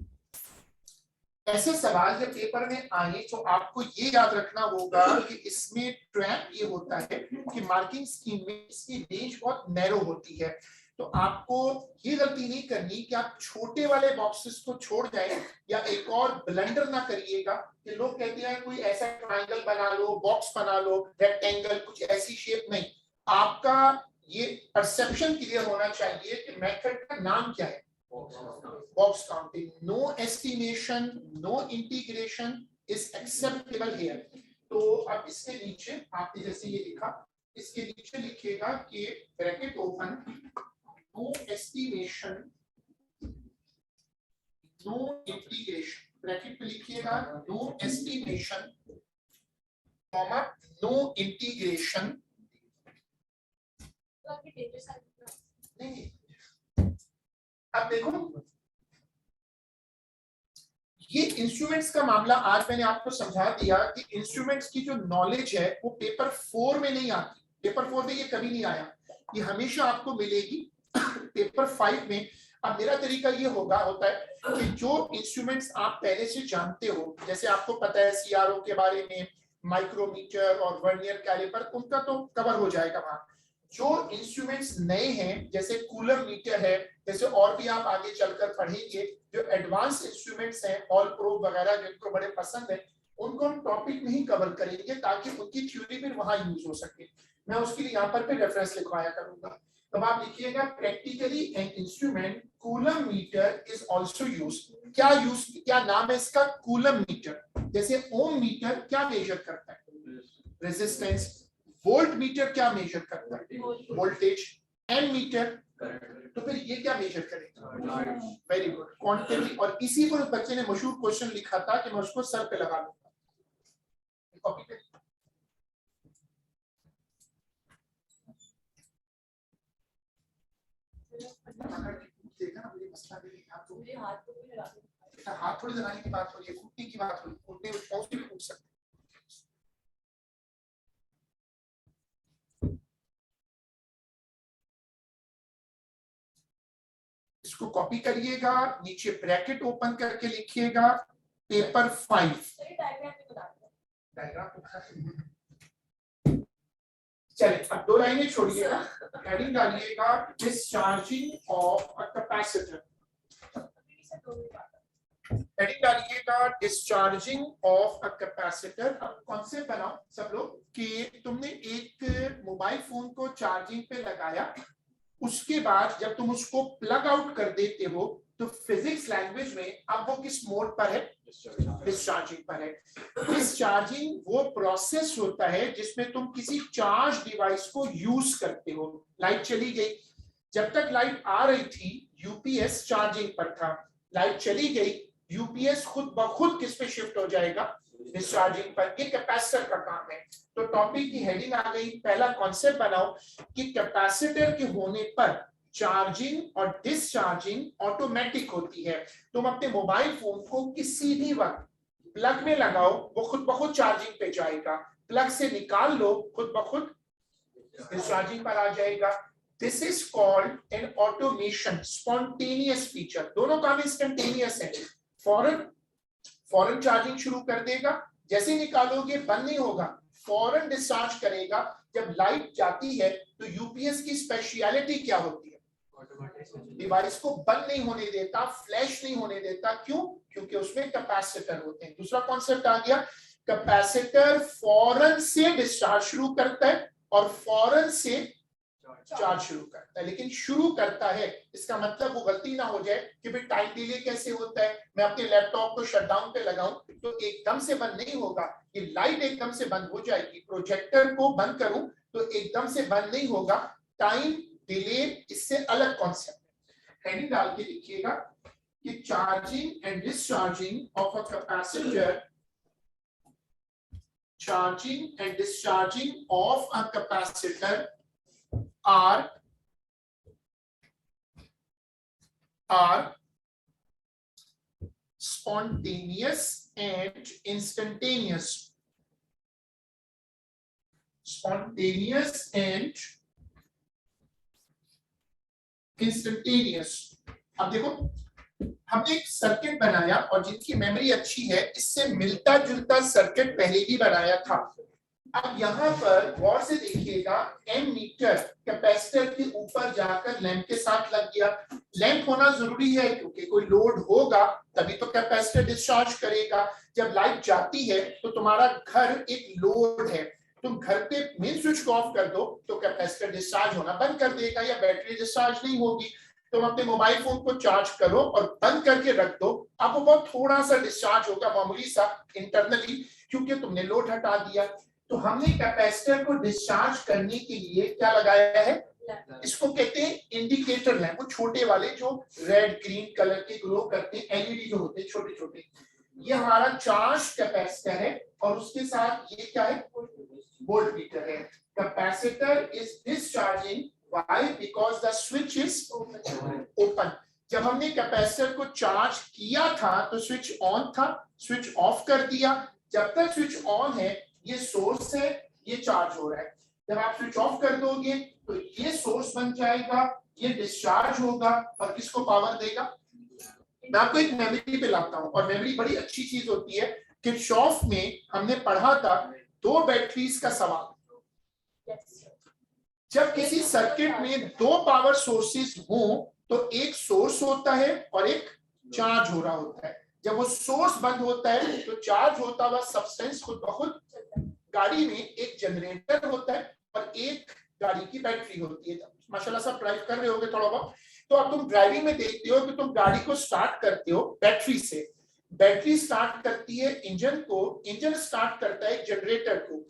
ऐसे सवाल जब पेपर में आए तो आपको ये याद रखना होगा कि इसमें ट्रैप ये होता है कि मार्किंग स्कीम में इसकी रेंज बहुत नैरो होती है। तो आपको ये गलती नहीं करनी कि आप छोटे वाले बॉक्सेस को छोड़ जाएं या एक और ब्लंडर ना करिएगा कि लोग कहते हैं कोई ऐसा ट्रायंगल बना लो, बॉक्स बना लो, रेक्टेंगल, कुछ ऐसी शेप नहीं। आपका ये परसेप्शन क्लियर होना चाहिए कि मेथड का नाम क्या है, box counting. No estimation, no integration is acceptable here. तो अब इसके नीचे आपने जैसे ये लिखा, इसके नीचे लिखिएगा कि bracket open, no estimation, no integration, bracket में लिखिएगा no estimation, comma no integration. तो आपके डेटा साइज नहीं, अब देखो ये इंस्ट्रूमेंट्स का मामला आज मैंने आपको समझा दिया कि इंस्ट्रूमेंट्स की जो नॉलेज है वो पेपर 4 में नहीं आती, पेपर 4 में ये कभी नहीं आया, ये हमेशा आपको मिलेगी पेपर 5 में। अब मेरा तरीका ये होता है कि जो इंस्ट्रूमेंट्स आप पहले से जानते हो, जैसे आपको पता है सीआरओ के बारे में, माइक्रोमीटर और वर्नियर कैलिपर, उनका तो कवर हो जाएगा वहां। जो इंस्ट्रूमेंट्स नए हैं जैसे कूलर मीटर है, जैसे और भी आप आगे चलकर पढ़ेंगे, जो एडवांस इंस्ट्रूमेंट्स हैं, ऑल प्रो वगैरह, जिनको बड़े पसंद है, उनको हम टॉपिक में ही कवर करेंगे ताकि उनकी थ्योरी भी वहां यूज हो सके। मैं उसके लिए यहाँ पर रेफरेंस लिखवाया करूंगा। तब आप लिखिएगा practically an instrument coulomb meter is also used. क्या नाम है इसका? Coulomb meter. जैसे ओम मीटर क्या मेजर करता है? रेजिस्टेंस। वोल्ट मीटर क्या मेजर करता है? वोल्टेज। एम मीटर, तो फिर ये क्या मेजर करेगा? Very good, quantity. और इसी पर उस बच्चे ने मशहूर क्वेश्चन लिखा था कि मैं उसको सर पे लगा लूंगा। कॉपी करिए। देखा ना, मुझे मसला नहीं है। आपको मेरे हाथ को भी लगा दो। हाथ थोड़ी लगाने की बात हो रही है, घुटने की बात हो रही है। घुटने में पहुंच भी पूछ सकते। इसको कॉपी करिएगा, नीचे ब्रैकेट ओपन करके लिखिएगा पेपर 5। चलिए डायग्राम भी बता दो। डायग्राम चलिए, अब 2 लाइनें छोड़िएगा, हेडिंग डालिएगा discharging of a capacitor. Heading डालिएगा डिस्चार्जिंग ऑफ अ कैपेसिटर। अब कॉन्सेप्ट बनाओ सब लोग कि तुमने एक मोबाइल फोन को चार्जिंग पे लगाया, उसके बाद जब तुम उसको प्लग आउट कर देते हो तो फिजिक्स लैंग्वेज में अब वो किस मोड पर है? डिस्चार्जिंग पर है। डिस्चार्जिंग वो प्रोसेस होता है जिसमें तुम किसी चार्ज डिवाइस को यूज करते हो। लाइट चली गई, जब तक लाइट आ रही थी यूपीएस चार्जिंग पर था, लाइट चली गई, यूपीएस खुद ब खुद किस पे शिफ्ट हो जाएगा? डिस्चार्जिंग पर। ये कैपेसिटर का काम है। तो टॉपिक की हेडिंग आ गई, पहला कॉन्सेप्ट बनाओ कि कैपेसिटर के होने पर चार्जिंग और डिस्चार्जिंग ऑटोमेटिक होती है। तुम अपने मोबाइल फोन को किसी भी वक्त प्लग में लगाओ, वो खुद ब खुद चार्जिंग पे जाएगा, प्लग से निकाल लो, खुद ब खुद डिस्चार्जिंग पर आ जाएगा। This is called an automation, spontaneous feature. दोनों काम इंस्टेंटेनियस है। फौरन चार्जिंग शुरू कर देगा, जैसे निकालोगे बंद नहीं होगा, फौरन डिस्चार्ज करेगा। जब लाइट जाती है तो यूपीएस की स्पेशलिटी क्या होती है? डिवाइस को बंद नहीं होने देता, फ्लैश नहीं होने देता। क्यों? क्योंकि उसमें कैपेसिटर होते हैं। दूसरा कॉन्सेप्ट आ गया, कैपेसिटर फौरन से डिस्चार्ज शुरू करता है और फौरन से चार्ज शुरू करता है। लेकिन शुरू करता है, इसका मतलब वो गलती ना हो जाए कि भाई टाइम डिले कैसे होता है, मैं अपने लैपटॉप को शटडाउन पे लगाऊं तो एकदम से बंद नहीं होगा। ये लाइट एकदम से बंद हो जाएगी, प्रोजेक्टर को बंद करूं तो एकदम से बंद नहीं होगा। टाइम डिले इससे अलग कॉन्सेप्ट है। हेडिंग डाल के लिखिएगा कि charging and discharging of a capacitor, charging and discharging of a capacitor are spontaneous and instantaneous. Spontaneous and instantaneous. अब देखो, हमने एक सर्किट बनाया और जिनकी मेमोरी अच्छी है, इससे मिलता जुलता सर्किट पहले भी बनाया था। अब यहाँ पर गौर से देखिएगा, एम मीटर कैपेसिटर के ऊपर जाकर लैंप के साथ लग गया। लैंप होना जरूरी है क्योंकि कोई लोड होगा तभी तो कैपेसिटर डिस्चार्ज करेगा। जब लाइट जाती है तो तुम्हारा घर एक लोड है, तुम घर पे मेन स्विच को ऑफ कर दो तो कैपेसिटर डिस्चार्ज होना बंद कर देगा या बैटरी डिस्चार्ज नहीं होगी। तुम अपने मोबाइल फोन को चार्ज करो और बंद करके रख दो, अब वो बहुत थोड़ा सा डिस्चार्ज होगा, मामूली सा इंटरनली, क्योंकि तुमने लोड हटा दिया। तो हमने कैपेसिटर को डिस्चार्ज करने के लिए क्या लगाया है, इसको कहते हैं इंडिकेटर लैंप, वो छोटे वाले जो रेड ग्रीन कलर के ग्लो करते हैं, एलईडी जो होते हैं छोटे छोटे। ये हमारा चार्ज कैपेसिटर है और उसके साथ ये क्या है, वोल्ट मीटर है। Capacitor is discharging, why? Because the switch is open. जब हमने कैपेसिटर को चार्ज किया था तो स्विच ऑन था, स्विच ऑफ कर दिया। जब तक स्विच ऑन है ये सोर्स है, ये चार्ज हो रहा है। जब आप स्विच ऑफ कर दोगे तो ये सोर्स बन जाएगा, ये डिस्चार्ज होगा और किसको पावर देगा? मैं आपको एक मेमोरी पे लाता हूं, और मेमोरी बड़ी अच्छी चीज होती है। किरचॉफ में हमने पढ़ा था दो बैटरीज का सवाल। जब किसी सर्किट में दो पावर सोर्सेस हो तो एक सोर्स होता है और एक चार्ज हो रहा होता है। जब वो सोर्स बंद होता है तो चार्ज होता हुआ सब्सटेंस खुद ब खुद, गाड़ी में एक जनरेटर होता है और एक गाड़ी की बैटरी होती है। माशाल्लाह सब ड्राइव कर रहे होगे थोड़ा बहुत, तो अब तुम ड्राइविंग में देखते हो कि तुम गाड़ी को स्टार्ट करते हो बैटरी से। बैटरी स्टार्ट करती है इंजन को, इंजन स्टार्ट करता है जनरेटर को,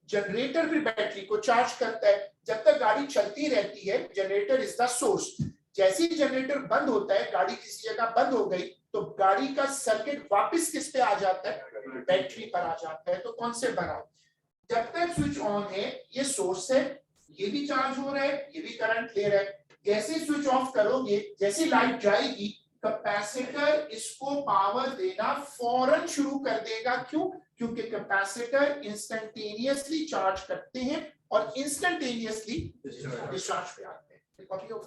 जनरेटर फिर बैटरी को चार्ज करता है। जब तक गाड़ी चलती रहती है जनरेटर इज द सोर्स। जैसे ही जनरेटर बंद होता है, गाड़ी किसी जगह बंद हो गई, तो गाड़ी का सर्किट वापस किस पे आ जाता है, बैटरी पर आ जाता है। तो कौन से बना, जब तक स्विच ऑन है ये सोर्स है, ये भी चार्ज हो रहा है, ये भी करंट ले रहा है। जैसे स्विच ऑफ करोगे, जैसे लाइट जाएगी, कैपेसिटर इसको पावर देना फौरन शुरू कर देगा। क्यों? क्योंकि कैपेसिटर इंस्टेंटेनियसली चार्ज करते हैं और इंस्टेंटेनियसली डिस्चार्ज पे आते हैं। कॉपी हो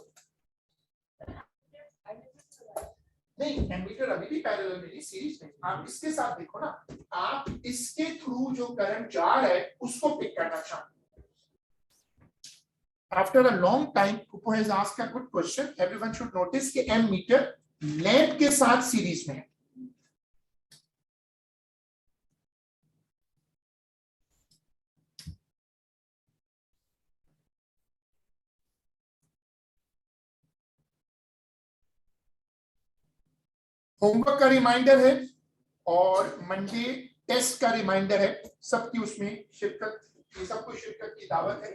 नहीं, एमीटर अभी भी पैरेलल में नहीं, सीरीज में। आप इसके साथ देखो ना, आप इसके थ्रू जो करंट जा रहा है उसको पिक करना चाहते हैं। After a long time, Pupo has asked a good question. Everyone should notice कि एमीटर लैंप के साथ सीरीज में है। होमवर्क का रिमाइंडर है और मंडे टेस्ट का रिमाइंडर है। सबकी उसमें शिरकत, ये सबको शिरकत की दावत है।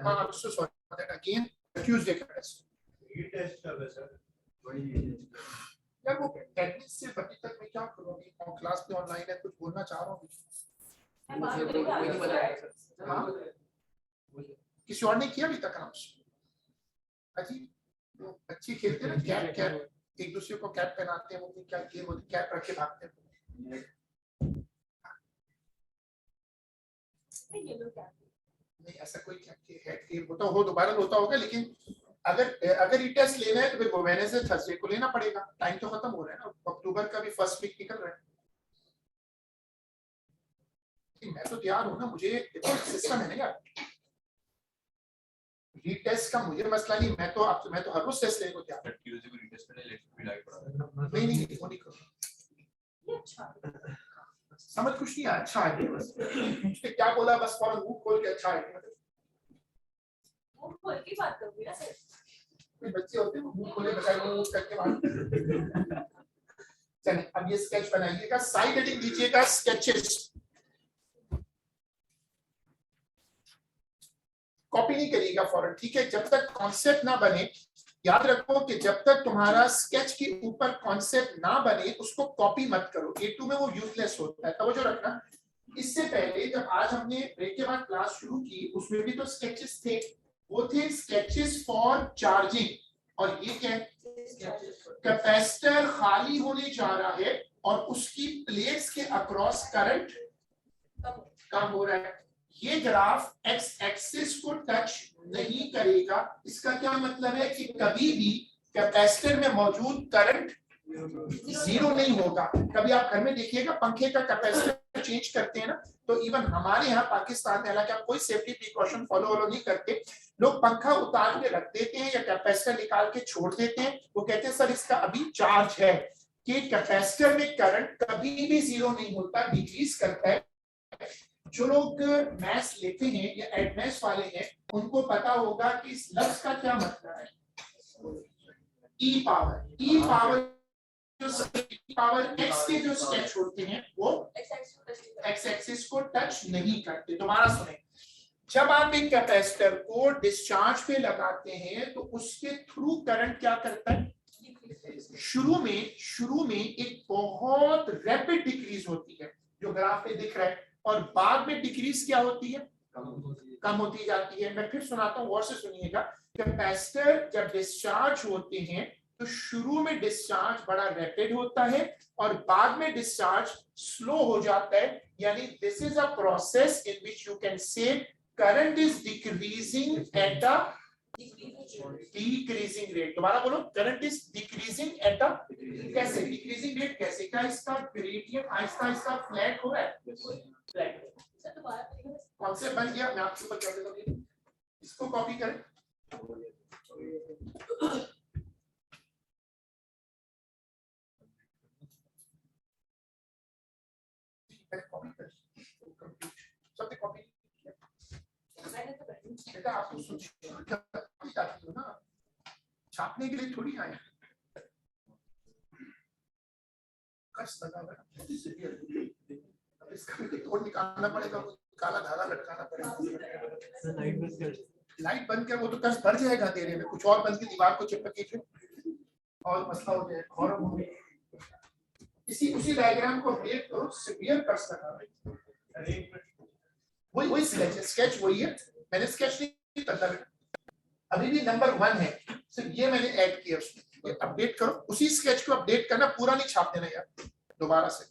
हाँ, so sorry for that again. Tuesday का टेस्ट। ये टेस्ट कर रहे सर, बड़ी यार वो एडमिट से अभी तक मैं क्या करूँगी, और क्लास में ऑनलाइन है, कुछ बोलना चाह रहा हूँ। हाँ, किसी और ने किया अभी तक अनाउंस? अजी अच्छी खेलते हैं, कैप कैप एक दूसरे को कैप पहनाते हैं, वो क्या गेम होती, कैप रख के भागते हैं। नहीं ऐसा कोई हेड गेम होता हो, दोबारा होता होगा, लेकिन अगर ये टेस्ट लेना है तो फिर वो वेडनेसडे थर्सडे को लेना पड़ेगा। टाइम तो खत्म हो रहा है ना, अक्टूबर का भी फर्स्ट वीक निकल रहा है। मैं तो तैयार हूं ना, मुझे तो सिस्टम है ना यार, रीटेस्ट का मुझे मसला नहीं, मैं तो हर रोज टेस्ट लेने को तैयार हूं। ट्यूसडे को रीटेस्ट करने इलेक्ट्रिक भी लाइव पड़ा। नहीं वो नहीं करूंगा। समझ कुछ नहीं आया, अच्छा है बस मुझे क्या बोला, बस फौरन मुंह खोल के अच्छा है, मुंह खोल के बात करोगे ना सर? कोई बच्चे होते हैं मुंह खोले बगैर मुंह करके बात। चलिए अब ये स्केच बनाइएगा, साइड हेडिंग दीजिएगा स्केचेस। कॉपी नहीं करिएगा फौरन, ठीक है? जब तक कॉन्सेप्ट ना बने, याद रखो कि जब तक तुम्हारा स्केच के ऊपर कॉन्सेप्ट ना बने उसको कॉपी मत करो। A2 में वो यूजलेस होता है, तवज्जो रखना। इससे पहले जब आज हमने ब्रेक के बाद क्लास शुरू की, उसमें भी तो स्केचेस थे, वो थे स्केचेस फॉर चार्जिंग। और ये क्या है, कैपेसिटर खाली होने जा रहा है और उसकी प्लेट्स के अक्रॉस करंट कम हो रहा है। ये ग्राफ एक्स एक्सिस को टच नहीं करेगा। इसका क्या मतलब है कि कभी भी कैपेसिटर में मौजूद करंट जीरो नहीं होगा। कभी आप घर में देखिएगा पंखे का कैपेसिटर चेंज करते हैं ना, तो इवन हमारे यहाँ पाकिस्तान में, हालांकि आप कोई सेफ्टी प्रिकॉशन फॉलो नहीं करते, लोग पंखा उतार के रख देते हैं या कैपेसिटर निकाल के छोड़ देते हैं। वो कहते हैं सर इसका अभी चार्ज है, कि कैपेसिटर में करंट कभी भी जीरो नहीं होता, डिक्रीज करता है। जो लोग मैथ्स लेते हैं या एडमेस वाले हैं उनको पता होगा कि इस लफ्ज का क्या मतलब है। ई पावर एक्स के जो स्टेप्स होते हैं वो एक्स एक्सिस को टच नहीं करते। दोबारा सुने, जब आप एक कैपेसिटर को डिस्चार्ज पे लगाते हैं तो उसके थ्रू करंट क्या करता है, शुरू में एक बहुत रैपिड डिक्रीज होती है जो ग्राफ पे दिख रहा है, और बाद में डिक्रीज क्या होती है, कम होती जाती है। मैं फिर सुनाता हूँ, गौर से सुनिएगा। कैपेसिटर जब डिस्चार्ज होते हैं तो शुरू में डिस्चार्ज बड़ा रैपिड होता है और बाद में डिस्चार्ज स्लो हो जाता है। यानी this is a process in which you can say current is decreasing at a decreasing rate. दोबारा बोलो, current is decreasing at a, कैसे डिक्रीजिंग रेट, कैसे, क्या इसका ग्रेडियंट आहिस्ता आहिस्ता फ्लैट हो रहा है, फ्लैट। कॉन्सेप्ट बन गया, मैं आपके ऊपर कर देता हूं, इसको कॉपी करें। सबने कॉपी किया, बेटा आप तो जाती हो ना, छापने के लिए थोड़ी आए। कष्ट लगा हुआ है, इसका भी तोड़ निकालना पड़ेगा, काला धागा लटकाना पड़ेगा। लाइट बंद कर, वो तो कष्ट भर जाएगा तेरे में, कुछ और बंद की दीवार को चिपक के और मसला हो जाएगा, और इसी उसी डायग्राम को अपडेट करो, सिवियर कष्ट लगा है। वही स्केच वही है, मैंने स्केच नहीं करता, अभी भी नंबर 1 है, सिर्फ ये मैंने ऐड किया उसमें। अपडेट करो, उसी स्केच को अपडेट करना, पूरा नहीं छाप देना यार दोबारा से।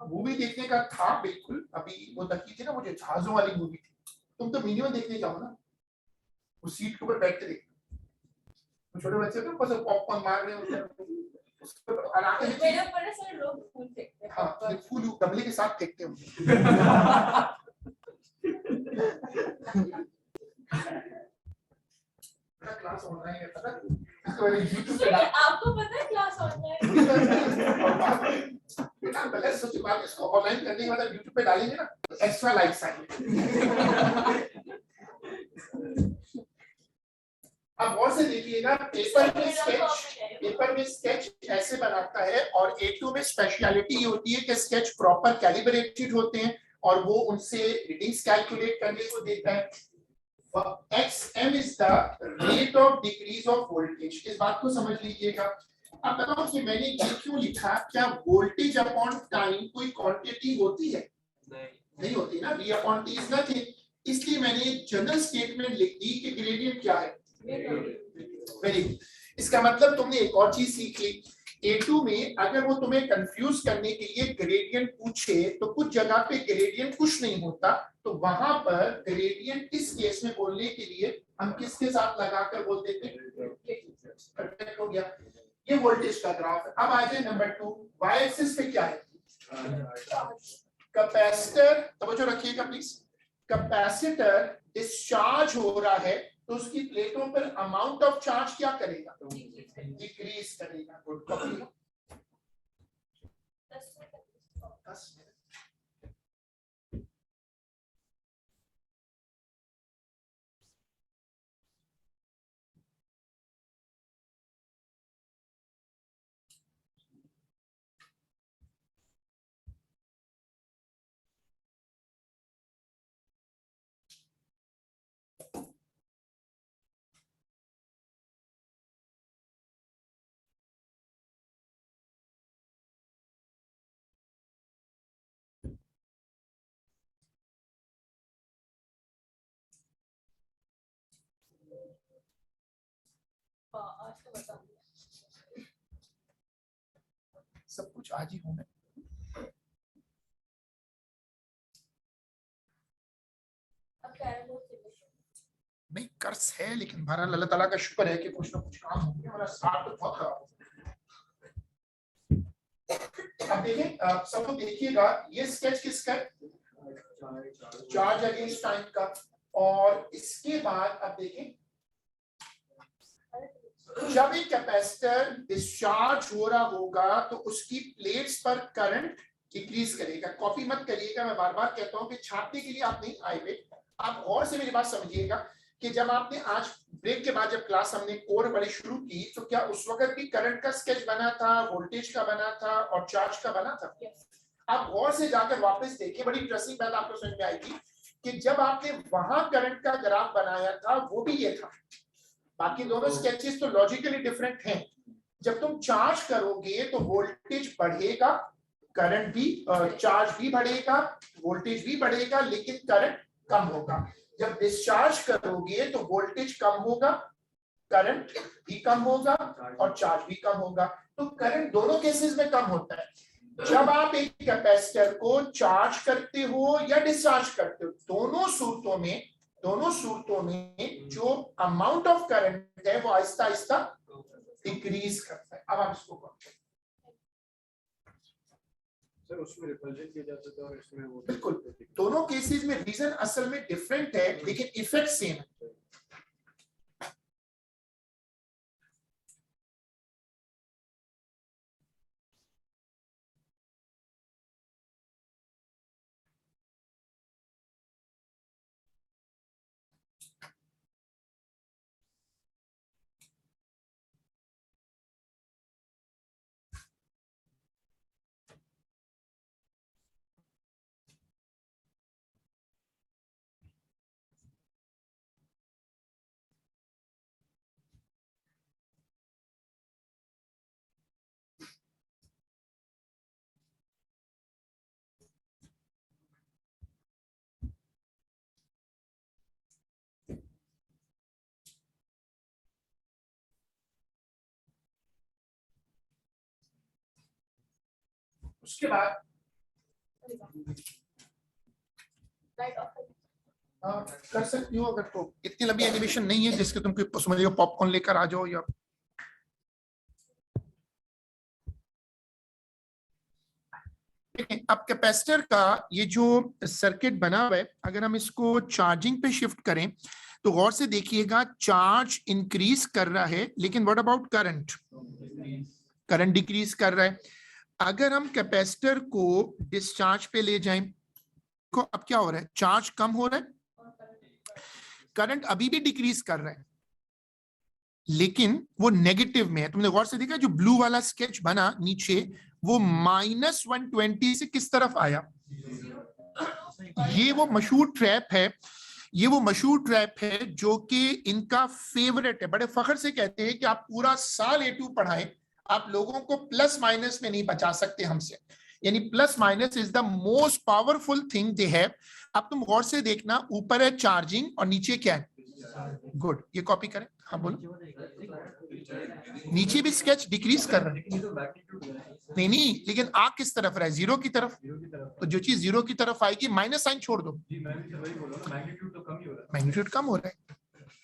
मूवी देखने का था बिल्कुल, अभी वो देखी थी ना, मुझे जहाजों वाली मूवी थी। तुम तो मिनिमम देखने जाओ ना, वो सीट के ऊपर बैठ के देखो, छोटे बच्चे तो बस पॉपकॉर्न मार रहे होते हैं, उसको आराम से मेरे ऊपर से लोग फूल फेंकते हैं। हाँ, फूल गमले के साथ फेंकते हैं। क्लास ऑनलाइन है, पता है? आपको पता है क्लास ऑनलाइन? बेटा पहले सोचिए बात, इसको ऑनलाइन करने के बाद YouTube पे डालेंगे ना, एक्स्ट्रा लाइक्स आएंगे। अब और से देखिएगा, पेपर में स्केच ऐसे बनाता है, और A2 में स्पेशलिटी ये होती है कि स्केच प्रॉपर कैलिब्रेटेड होते हैं और वो उनसे रीडिंग्स कैलकुलेट करने को देता है। XM is the rate of decrease of voltage, इस बात को समझ लीजिएगा। अब बताओ कि मैंने ये क्यों लिखा, क्या वोल्टेज अपॉन टाइम कोई क्वांटिटी होती है? नहीं होती ना, V upon T is nothing, इसलिए मैंने एक जनरल स्टेटमेंट लिख दी कि ग्रेडियंट क्या है, वेरी गुड। इसका मतलब तुमने एक और चीज सीख ली, A2 में अगर वो तुम्हें कंफ्यूज करने के लिए ग्रेडियंट पूछे तो कुछ जगह पे ग्रेडियंट कुछ नहीं होता, तो वहां पर ग्रेडियंट इस केस में बोलने के लिए हम किसके साथ लगाकर बोल देते हैं, परफेक्ट हो गया। ये वोल्टेज का ग्राफ है। अब आ जाए नंबर 2, वाई एक्सिस पे क्या है, कैपेसिटर। तवज्जो रखिएगा प्लीज, कैपेसिटर डिस्चार्ज हो रहा है तो उसकी प्लेटों पर अमाउंट ऑफ चार्ज क्या करेगा, डिक्रीज करेगा। गुड, कॉपी लो। 10 मिनट। आज तो बता सब कुछ आज ही होना है। अब कैरम बोर्ड नहीं कर्ज है, लेकिन बहरहाल अल्लाह ताला का शुक्र है कि कुछ ना कुछ काम हो गया, हमारा साथ तो बहुत खराब हो गया। अब देखें, सब लोग देखिएगा, ये स्केच किसका है? चार्ज अगेंस्ट टाइम का। और इसके बाद अब देखें, जब एक कैपेसिटर डिस्चार्ज हो रहा होगा तो उसकी प्लेट्स पर करंट डिक्रीज करेगा। कॉपी मत करिएगा, मैं बार बार कहता हूं कि छापने के लिए आप नहीं आए हुए। आप और से मेरी बात समझिएगा कि जब आपने आज ब्रेक के बाद जब क्लास हमने कोर वाली शुरू की, तो क्या उस वक्त भी करंट का स्केच बना था, वोल्टेज का बना था और चार्ज का बना था? आप गौर से जाकर वापस देखिए, बड़ी इंटरेस्टिंग बात आपको समझ में आएगी कि जब आपने वहां करंट का ग्राफ बनाया था वो भी ये था। बाकी दोनों स्केचेस तो लॉजिकली डिफरेंट हैं। जब तुम चार्ज करोगे तो वोल्टेज बढ़ेगा, करंट भी, चार्ज भी बढ़ेगा, वोल्टेज भी बढ़ेगा, लेकिन करंट कम होगा। जब डिस्चार्ज करोगे तो वोल्टेज कम होगा, करंट भी कम होगा और चार्ज भी कम होगा। तो करंट दोनों केसेस में कम होता है। जब आप एक कैपेसिटर को चार्ज करते हो या डिस्चार्ज करते हो, दोनों सूरतों में जो अमाउंट ऑफ करंट है वो आहिस्ता आहिस्ता डिक्रीज करता है। अब आप इसको सर उसमें रिपल्जन किया जाता था और इसमें वो बिल्कुल, दोनों केसेस में रीजन असल में डिफरेंट है, लेकिन इफेक्ट सेम है। उसके बाद कर सकती हो, अगर तो इतनी लंबी एनिमेशन नहीं है जिसके तुम समझिए पॉपकॉर्न लेकर आ जाओ या अब कैपेसिटर का ये जो सर्किट बना हुआ है, अगर हम इसको चार्जिंग पे शिफ्ट करें तो गौर से देखिएगा, चार्ज इंक्रीज कर रहा है, लेकिन what about current? Current decrease कर रहा है। अगर हम कैपेसिटर को डिस्चार्ज पे ले जाएं को, अब क्या हो रहा है? चार्ज कम हो रहा है, करंट अभी भी डिक्रीज कर रहा है, लेकिन वो नेगेटिव में है। तुमने गौर से देखा जो ब्लू वाला स्केच बना नीचे, वो -120 से किस तरफ आया? ये वो मशहूर ट्रैप है, ये वो मशहूर ट्रैप है जो कि इनका फेवरेट है। बड़े फख्र से कहते हैं कि आप पूरा साल A2 पढ़ाएं, आप लोगों को प्लस माइनस में नहीं बचा सकते हमसे। यानी plus minus is the most powerful thing they have. अब तुम गौर से देखना, ऊपर है चार्जिंग और नीचे क्या है? गुड, ये कॉपी करें। हाँ बोलो। नीचे भी स्केच डिक्रीज कर रहा है। नहीं, लेकिन आग किस तरफ रहा है? जीरो की तरफ। तो जो चीज जीरो की तरफ आएगी, माइनस साइन छोड़ दो, मैग्नीट्यूड कम हो रहा है।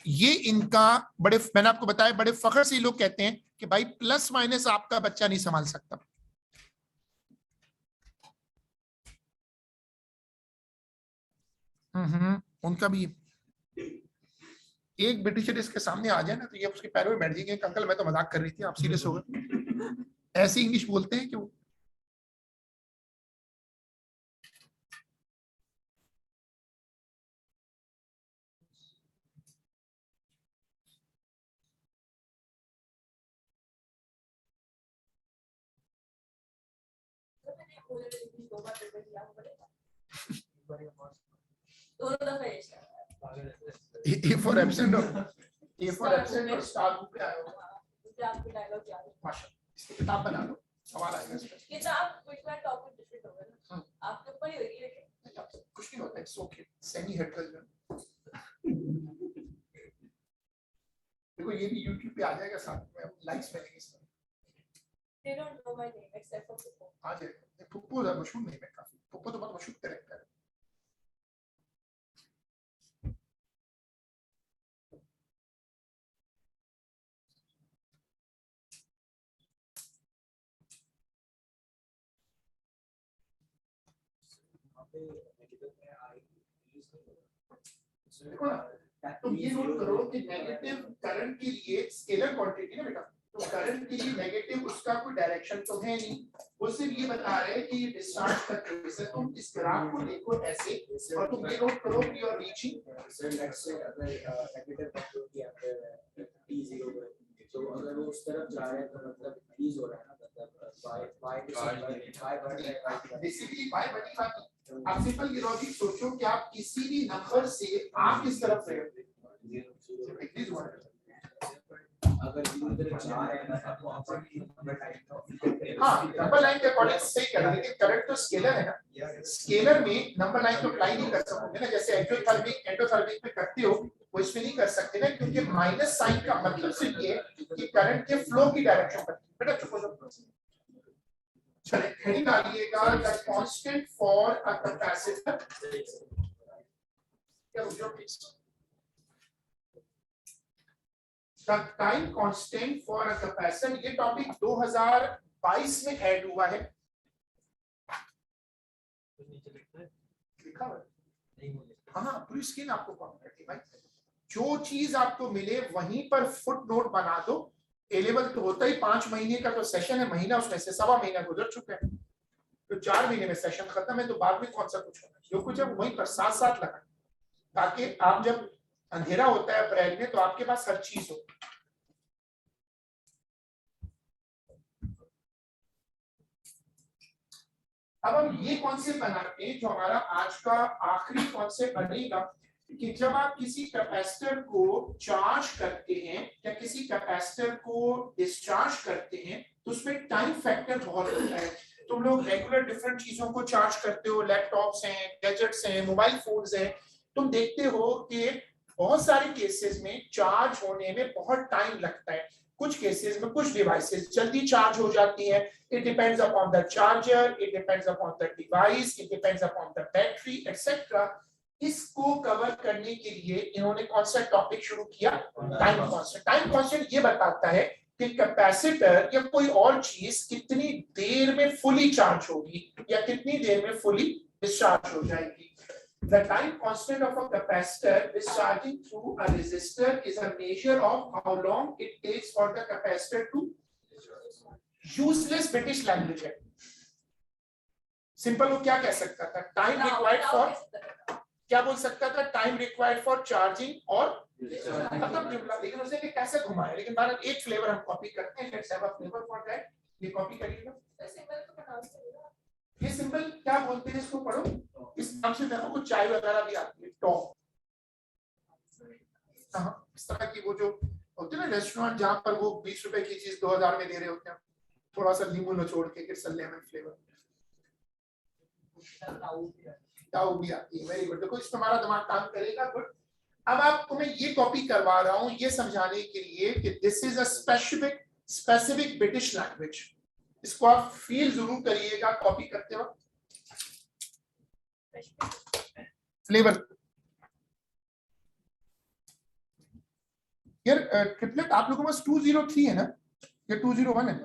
ये इनका बड़े, मैंने आपको बताया, बड़े फख्र से लोग कहते हैं कि भाई प्लस माइनस आपका बच्चा नहीं संभाल सकता। उनका भी एक ब्रिटिशर इसके सामने आ जाए ना तो ये उसके पैरों में बैठ जाएंगे, अंकल मैं तो मजाक कर रही थी, आप सीरियस हो गए। ऐसे इंग्लिश बोलते हैं कि वो A for absent और स्टार ग्रुप पे आया हो। माशाल्लाह, इसकी किताब बना लो, सवाल आएगा इस पे। किताब विषय टॉपिक डिफरेंट होगा ना, आपके ऊपर ही होगी। लेकिन कुछ नहीं होता, इट्स ओके, सेमी हेड कर देखो, ये भी YouTube पे आ जाएगा, साथ में लाइक्स मिलेंगे इसमें। they don't know my name except for Pupo. आ जाएगा। पुप्पो ज़्यादा मशहूर नहीं है काफी, पुप्पो तो बहुत मशहूर कैरेक्टर है। देखो ना, तुम ये नोट करो कि नेगेटिव करंट के लिए स्केलर क्वांटिटी ना बेटा, तो करंट के लिए नेगेटिव उसका कोई डायरेक्शन तो है नहीं, वो सिर्फ ये बता रहे हैं कि ये डिस्चार्ज का केस है। तुम इस ग्राफ को देखो ऐसे और तुम ये नोट करो कि यू आर रीचिंग तो अगर वो उस तरफ जा रहे हैं तो मतलब इंक्रीज हो रहा है ना, मतलब बेसिकली बाय बनी बात। आप सिंपल ये लॉजिक सोचो कि आप किसी भी नंबर से आप किस तरफ रहे हो, अगर इधर जा रहे हैं तो हाँ नंबर लाइन के अकॉर्डिंग सही कह रहा है, लेकिन करंट तो स्केलर है ना, स्केलर में नंबर लाइन तो अप्लाई नहीं कर सकते ना, जैसे एंडोथर्मिक में करते हो वो इसमें नहीं कर सकते ना, क्योंकि माइनस साइन का मतलब सिर्फ ये कि करंट के फ्लो की डायरेक्शन पर। बेटा चुप हो जाओ, चलिए हेडिंग डालिएगा the constant for a capacitor. क्या रुक जाओ please, the time constant for a capacitor. ये टॉपिक 2022 में ऐड हुआ है, लिखा हुआ है। हाँ पूरी स्क्रीन आपको कौन करती भाई, जो चीज आपको मिले वहीं पर फुट नोट बना दो। ए लेवल तो होता ही 5 महीने का तो सेशन है, महीना उसमें से 1.25 महीना गुजर चुका है, तो 4 महीने में सेशन खत्म है, तो बाद में कौन सा कुछ होना, जो कुछ है वहीं पर साथ साथ लगा, ताकि आप जब अंधेरा होता है अप्रैल में तो आपके पास हर चीज हो। अब हम ये कॉन्सेप्ट बनाते हैं जो हमारा आज का आखिरी कॉन्सेप्ट बनेगा, कि जब आप किसी कैपेसिटर को चार्ज करते हैं या किसी कैपेसिटर को डिस्चार्ज करते हैं तो उसमें टाइम फैक्टर बहुत होता है। तुम लोग रेगुलर डिफरेंट चीजों को चार्ज करते हो, लैपटॉप्स हैं, गैजेट्स हैं, मोबाइल फोन्स हैं, तुम देखते हो कि बहुत सारे केसेस में चार्ज होने में बहुत टाइम लगता है। कुछ केसेस में कुछ डिवाइसेस जल्दी चार्ज हो जाती हैं, it depends upon the charger, it depends upon the device, it depends upon the battery, etc. इसको कवर करने के लिए इन्होंने कौन सा टॉपिक शुरू किया, टाइम कांस्टेंट। टाइम कांस्टेंट ये बताता है कि कैपेसिटर या कोई और चीज कितनी देर में फुली चार्ज होगी या कितनी देर में फुली डिस्चार्ज हो जाएगी। The time constant of a capacitor discharging through a resistor is a measure of how long it takes for the capacitor to useless British language है। सिंपल वो क्या कह सकता था, टाइम रिक्वायर्ड फॉर, क्या बोल सकता था, टाइम रिक्वायर्ड फॉर चार्जिंग और मतलब जुमला, लेकिन उसने कैसे घुमाया। लेकिन बार एक फ्लेवर हम कॉपी करते हैं, let's have a flavour for that, ये कॉपी करिएगा। सिंबल को प्रोनाउंस करिएगा, ये सिंबल क्या बोलते हैं इसको पढ़ो, इस नाम से देखो कुछ चाय वगैरह भी आती है, टॉप। इस तरह की वो जो होते हैं ना रेस्टोरेंट जहां पर वो 20 रुपए की चीज 2000 में दे रहे होते हैं, थोड़ा सा नींबू निचोड़ के, इट्स अ लेमन फ्लेवर। ताऊ भी आती है, वेरी गुड। देखो इसमें हमारा दिमाग काम करेगा, गुड। अब आपको मैं ये कॉपी करवा रहा हूँ ये समझाने के लिए कि this is a specific British language. इसको आप फील जरूर करिएगा कॉपी करते वक्त। फ्लेवर यार ट्रिपलेट आप लोगों के पास 203 है ना या 201 है?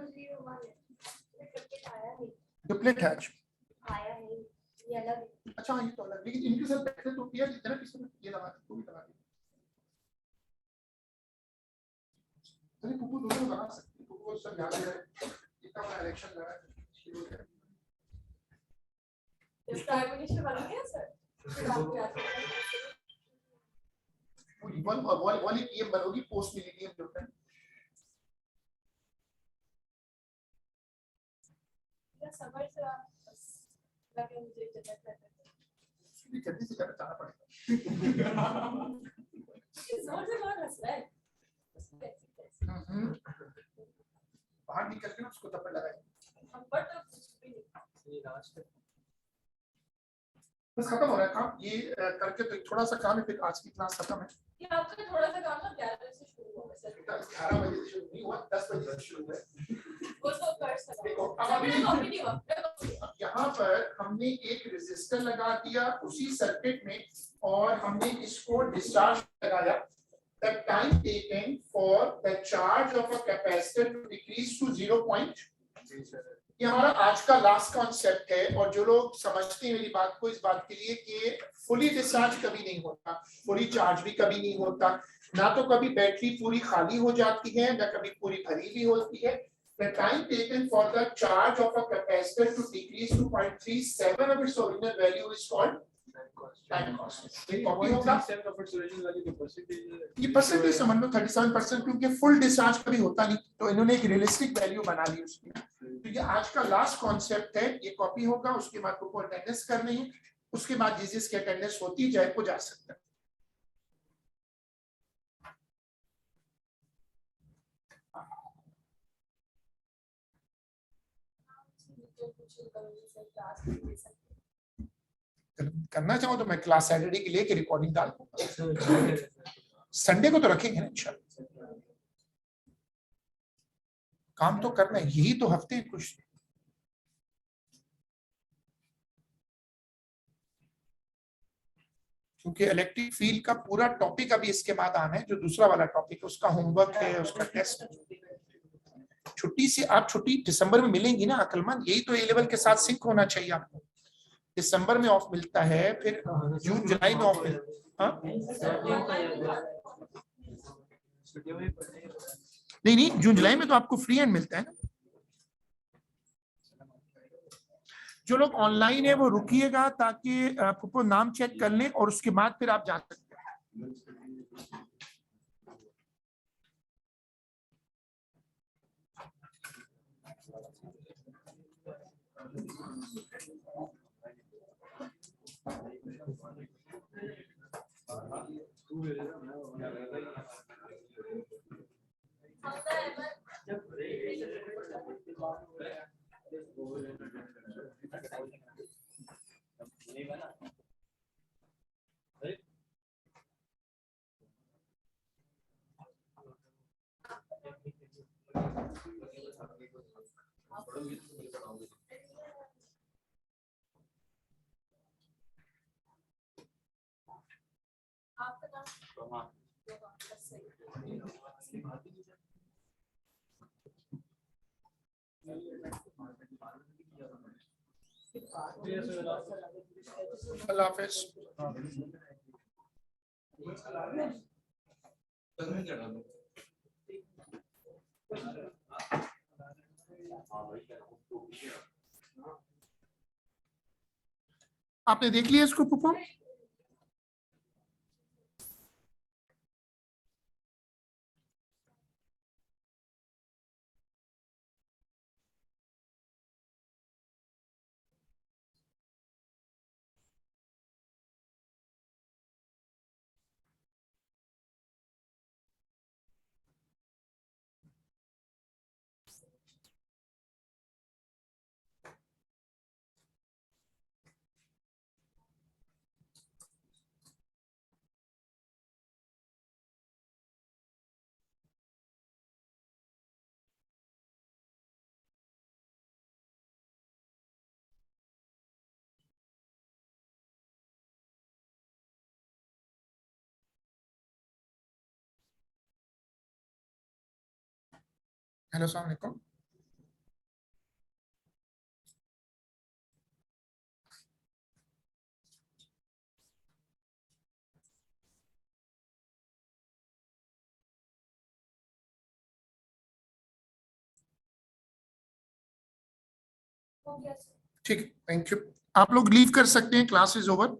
ट्रिपलेट है अच्छा, ये तो अलग, लेकिन इनके साथ बैठे तो यार इतना किसने ये लगा दे, तू भी लगा दे। अरे पुप्पू दोनों लगा सकते, पुप्पू को सब याद है, इतना बड़ा इलेक्शन लगा है। इस प्राइम मिनिस्टर बन गया सर, वाली पीएम बनोगी पोस्ट मिलेनियम जो है। या समझ रहा लगे मुझे जन्नत में जल्दी से जाना पड़ेगा। जोर से कौन हंस रहा है? बाहर निकल के उसको थप्पड़ लगाए। हम पर तो कुछ भी नहीं, बस खत्म हो रहा है काम, ये करके तो थोड़ा सा काम है, फिर आज की क्लास खत्म है। ये आपका थोड़ा सा काम ना 11 बजे से शुरू हुआ सर, 11 बजे से शुरू नहीं हुआ, 10 बजे से शुरू है। वो तो कर सकते देखो हो। अब मेरा कॉपी नहीं हुआ, यहाँ पर हमने एक रेजिस्टर लगा दिया उसी सर्किट में और हमने इसको डिस्चार्ज लगाया। The time taken for the charge of a capacitor to decrease to 0. ये हमारा आज का लास्ट कॉन्सेप्ट है। और जो लोग समझते हैं मेरी बात को, इस बात के लिए कि फुली डिस्चार्ज कभी नहीं होता, फुली चार्ज भी कभी नहीं होता, ना तो कभी बैटरी पूरी खाली हो जाती है, ना कभी पूरी भरी भी होती है। The time taken for the charge of a capacitor to decrease to 0.37 of its original value is called time cost. ये कॉपी होगा, ये परसेंटेज समझ लो 37%, क्योंकि फुल डिस्चार्ज कभी होता नहीं, तो इन्होंने एक रियलिस्टिक वैल्यू बना ली उसकी। तो ये आज का लास्ट कॉन्सेप्ट है, ये कॉपी होगा, उसके बाद तुमको अटेंडेंस करनी है, उसके बाद जिसकी अटेंडेंस होती जाए वो जा सकता है। करना चाहो तो मैं क्लास सैटरडे की लेके रिकॉर्डिंग डाल दूंगा, संडे को तो रखेंगे ना इंशाल्लाह। काम तो करना है, यही तो हफ्ते कुछ। क्योंकि इलेक्ट्रिक फील्ड का पूरा टॉपिक अभी इसके बाद आना है, जो दूसरा वाला टॉपिक है उसका होमवर्क है, उसका टेस्ट। छुट्टी से आप छुट्टी दिसंबर में मिलेंगी ना अकलमंद, यही तो ए लेवल के साथ सिंक होना चाहिए आपको। दिसंबर में ऑफ मिलता है, फिर जून जुलाई में ऑफ मिलता है। नहीं नहीं, जून जुलाई में तो आपको फ्री हैंड मिलता है ना। जो लोग ऑनलाइन है वो रुकिएगा, ताकि आपको नाम चेक कर लें और उसके बाद फिर आप जा सकते हैं। अल्लाह हाफिज। आपने देख लिया इसको पुप्पो? हेलो, अस्सलाम वालेकुम। ठीक है, थैंक यू। आप लोग लीव कर सकते हैं, क्लास इज ओवर।